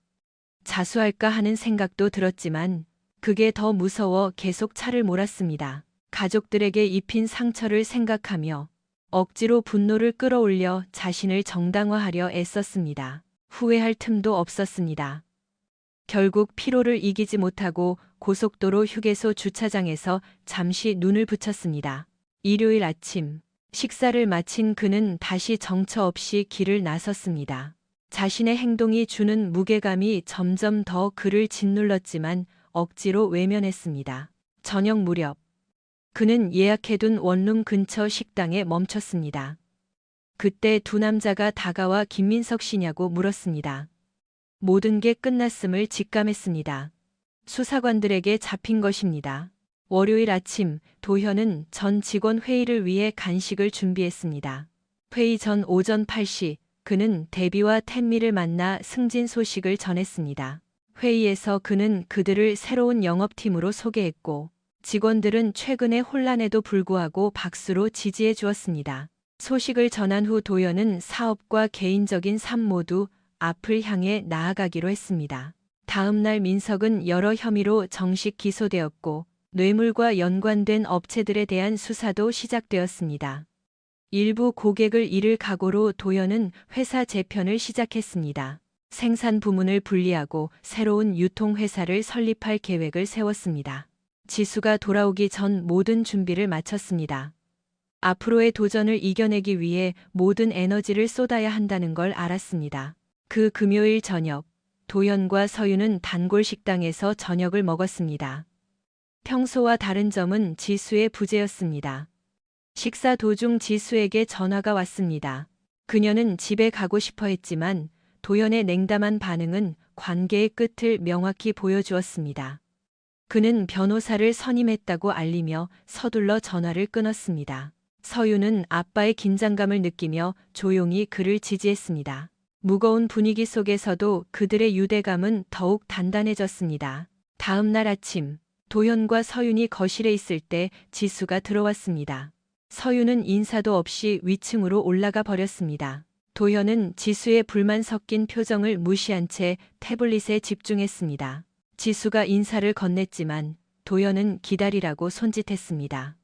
자수할까 하는 생각도 들었지만 그게 더 무서워 계속 차를 몰았습니다. 가족들에게 입힌 상처를 생각하며 억지로 분노를 끌어올려 자신을 정당화하려 애썼습니다. 후회할 틈도 없었습니다. 결국 피로를 이기지 못하고 고속도로 휴게소 주차장에서 잠시 눈을 붙였습니다. 일요일 아침, 식사를 마친 그는 다시 정처 없이 길을 나섰습니다. 자신의 행동이 주는 무게감이 점점 더 그를 짓눌렀지만 억지로 외면했습니다. 저녁 무렵, 그는 예약해둔 원룸 근처 식당에 멈췄습니다. 그때 두 남자가 다가와 김민석 씨냐고 물었습니다. 모든 게 끝났음을 직감했습니다. 수사관들에게 잡힌 것입니다. 월요일 아침 도현은 전 직원 회의를 위해 간식을 준비했습니다. 회의 전 오전 8시 그는 데비와 텐미를 만나 승진 소식을 전했습니다. 회의에서 그는 그들을 새로운 영업팀으로 소개했고 직원들은 최근의 혼란에도 불구하고 박수로 지지해 주었습니다. 소식을 전한 후 도현은 사업과 개인적인 삶 모두 앞을 향해 나아가기로 했습니다. 다음 날 민석은 여러 혐의로 정식 기소되었고 뇌물과 연관된 업체들에 대한 수사도 시작되었습니다. 일부 고객을 잃을 각오로 도현은 회사 재편을 시작했습니다. 생산 부문을 분리하고 새로운 유통회사를 설립할 계획을 세웠습니다. 지수가 돌아오기 전 모든 준비를 마쳤습니다. 앞으로의 도전을 이겨내기 위해 모든 에너지를 쏟아야 한다는 걸 알았습니다. 그 금요일 저녁, 도현과 서윤은 단골 식당에서 저녁을 먹었습니다. 평소와 다른 점은 지수의 부재였습니다. 식사 도중 지수에게 전화가 왔습니다. 그녀는 집에 가고 싶어 했지만 도현의 냉담한 반응은 관계의 끝을 명확히 보여주었습니다. 그는 변호사를 선임했다고 알리며 서둘러 전화를 끊었습니다. 서윤은 아빠의 긴장감을 느끼며 조용히 그를 지지했습니다. 무거운 분위기 속에서도 그들의 유대감은 더욱 단단해졌습니다. 다음 날 아침, 도현과 서윤이 거실에 있을 때 지수가 들어왔습니다. 서윤은 인사도 없이 위층으로 올라가 버렸습니다. 도현은 지수의 불만 섞인 표정을 무시한 채 태블릿에 집중했습니다. 지수가 인사를 건넸지만 도현은 기다리라고 손짓했습니다.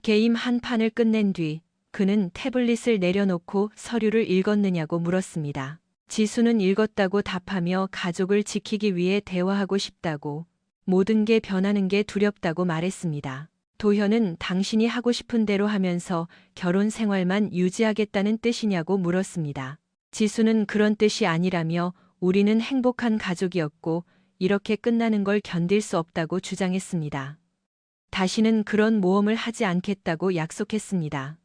게임 한 판을 끝낸 뒤 그는 태블릿을 내려놓고 서류를 읽었느냐고 물었습니다. 지수는 읽었다고 답하며 가족을 지키기 위해 대화하고 싶다고, 모든 게 변하는 게 두렵다고 말했습니다. 도현은 당신이 하고 싶은 대로 하면서 결혼 생활만 유지하겠다는 뜻이냐고 물었습니다. 지수는 그런 뜻이 아니라며 우리는 행복한 가족이었고 이렇게 끝나는 걸 견딜 수 없다고 주장했습니다. 다시는 그런 모험을 하지 않겠다고 약속했습니다.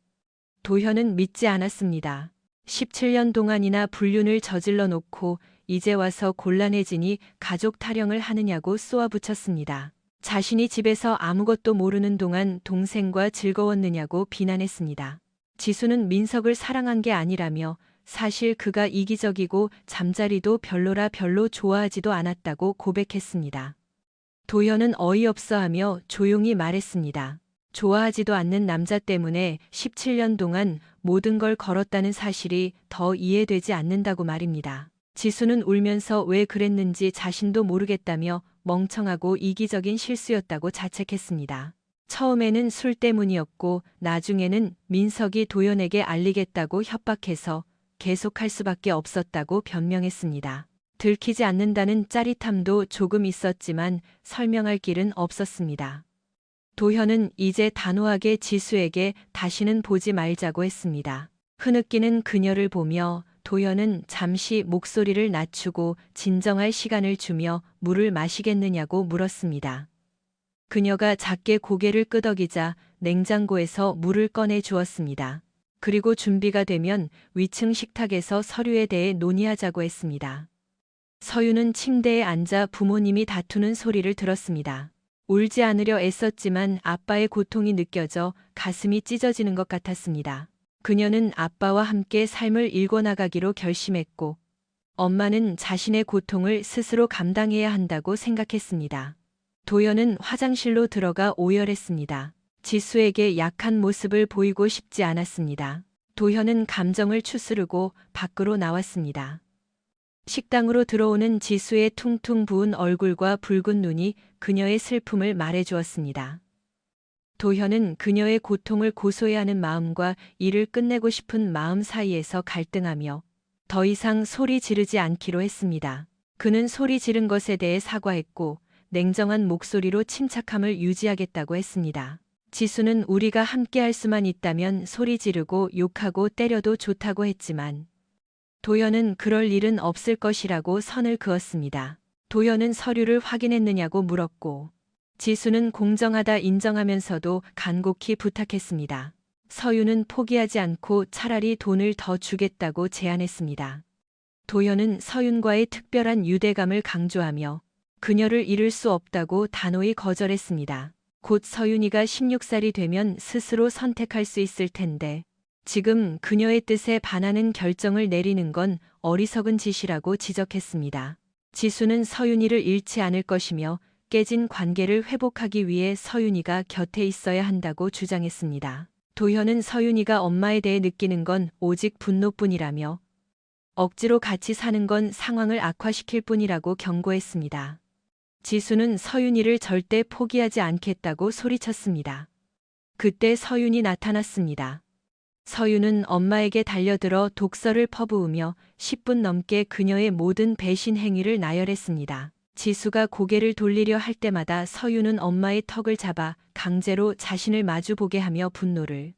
도현은 믿지 않았습니다. 17년 동안이나 불륜을 저질러 놓고 이제 와서 곤란해지니 가족 타령을 하느냐고 쏘아붙였습니다. 자신이 집에서 아무것도 모르는 동안 동생과 즐거웠느냐고 비난했습니다. 지수는 민석을 사랑한 게 아니라며 사실 그가 이기적이고 잠자리도 별로 좋아하지도 않았다고 고백했습니다. 도현은 어이없어하며 조용히 말했습니다. 좋아하지도 않는 남자 때문에 17년 동안 모든 걸 걸었다는 사실이 더 이해되지 않는다고 말입니다. 지수는 울면서 왜 그랬는지 자신도 모르겠다며 멍청하고 이기적인 실수였다고 자책했습니다. 처음에는 술 때문이었고 나중에는 민석이 도현에게 알리겠다고 협박해서 계속할 수밖에 없었다고 변명했습니다. 들키지 않는다는 짜릿함도 조금 있었지만 설명할 길은 없었습니다. 도현은 이제 단호하게 지수에게 다시는 보지 말자고 했습니다. 흐느끼는 그녀를 보며 도현은 잠시 목소리를 낮추고 진정할 시간을 주며 물을 마시겠느냐고 물었습니다. 그녀가 작게 고개를 끄덕이자 냉장고에서 물을 꺼내 주었습니다. 그리고 준비가 되면 위층 식탁에서 서류에 대해 논의하자고 했습니다. 서윤은 침대에 앉아 부모님이 다투는 소리를 들었습니다. 울지 않으려 애썼지만 아빠의 고통이 느껴져 가슴이 찢어지는 것 같았습니다. 그녀는 아빠와 함께 삶을 일궈나가기로 결심했고 엄마는 자신의 고통을 스스로 감당해야 한다고 생각했습니다. 도연은 화장실로 들어가 오열했습니다. 지수에게 약한 모습을 보이고 싶지 않았습니다. 도현은 감정을 추스르고 밖으로 나왔습니다. 식당으로 들어오는 지수의 퉁퉁 부은 얼굴과 붉은 눈이 그녀의 슬픔을 말해주었습니다. 도현은 그녀의 고통을 고소해야 하는 마음과 일을 끝내고 싶은 마음 사이에서 갈등하며 더 이상 소리 지르지 않기로 했습니다. 그는 소리 지른 것에 대해 사과했고 냉정한 목소리로 침착함을 유지하겠다고 했습니다. 지수는 우리가 함께할 수만 있다면 소리 지르고 욕하고 때려도 좋다고 했지만 도현은 그럴 일은 없을 것이라고 선을 그었습니다. 도현은 서류를 확인했느냐고 물었고 지수는 공정하다 인정하면서도 간곡히 부탁했습니다. 서유는 포기하지 않고 차라리 돈을 더 주겠다고 제안했습니다. 도현은 서윤과의 특별한 유대감을 강조하며 그녀를 잃을 수 없다고 단호히 거절했습니다. 곧 서윤이가 16살이 되면 스스로 선택할 수 있을 텐데 지금 그녀의 뜻에 반하는 결정을 내리는 건 어리석은 짓이라고 지적했습니다. 지수는 서윤이를 잃지 않을 것이며 깨진 관계를 회복하기 위해 서윤이가 곁에 있어야 한다고 주장했습니다. 도현은 서윤이가 엄마에 대해 느끼는 건 오직 분노뿐이라며 억지로 같이 사는 건 상황을 악화시킬 뿐이라고 경고했습니다. 지수는 서윤이를 절대 포기하지 않겠다고 소리쳤습니다. 그때 서윤이 나타났습니다. 서윤은 엄마에게 달려들어 독서를 퍼부으며 10분 넘게 그녀의 모든 배신 행위를 나열했습니다. 지수가 고개를 돌리려 할 때마다 서윤은 엄마의 턱을 잡아 강제로 자신을 마주보게 하며 분노를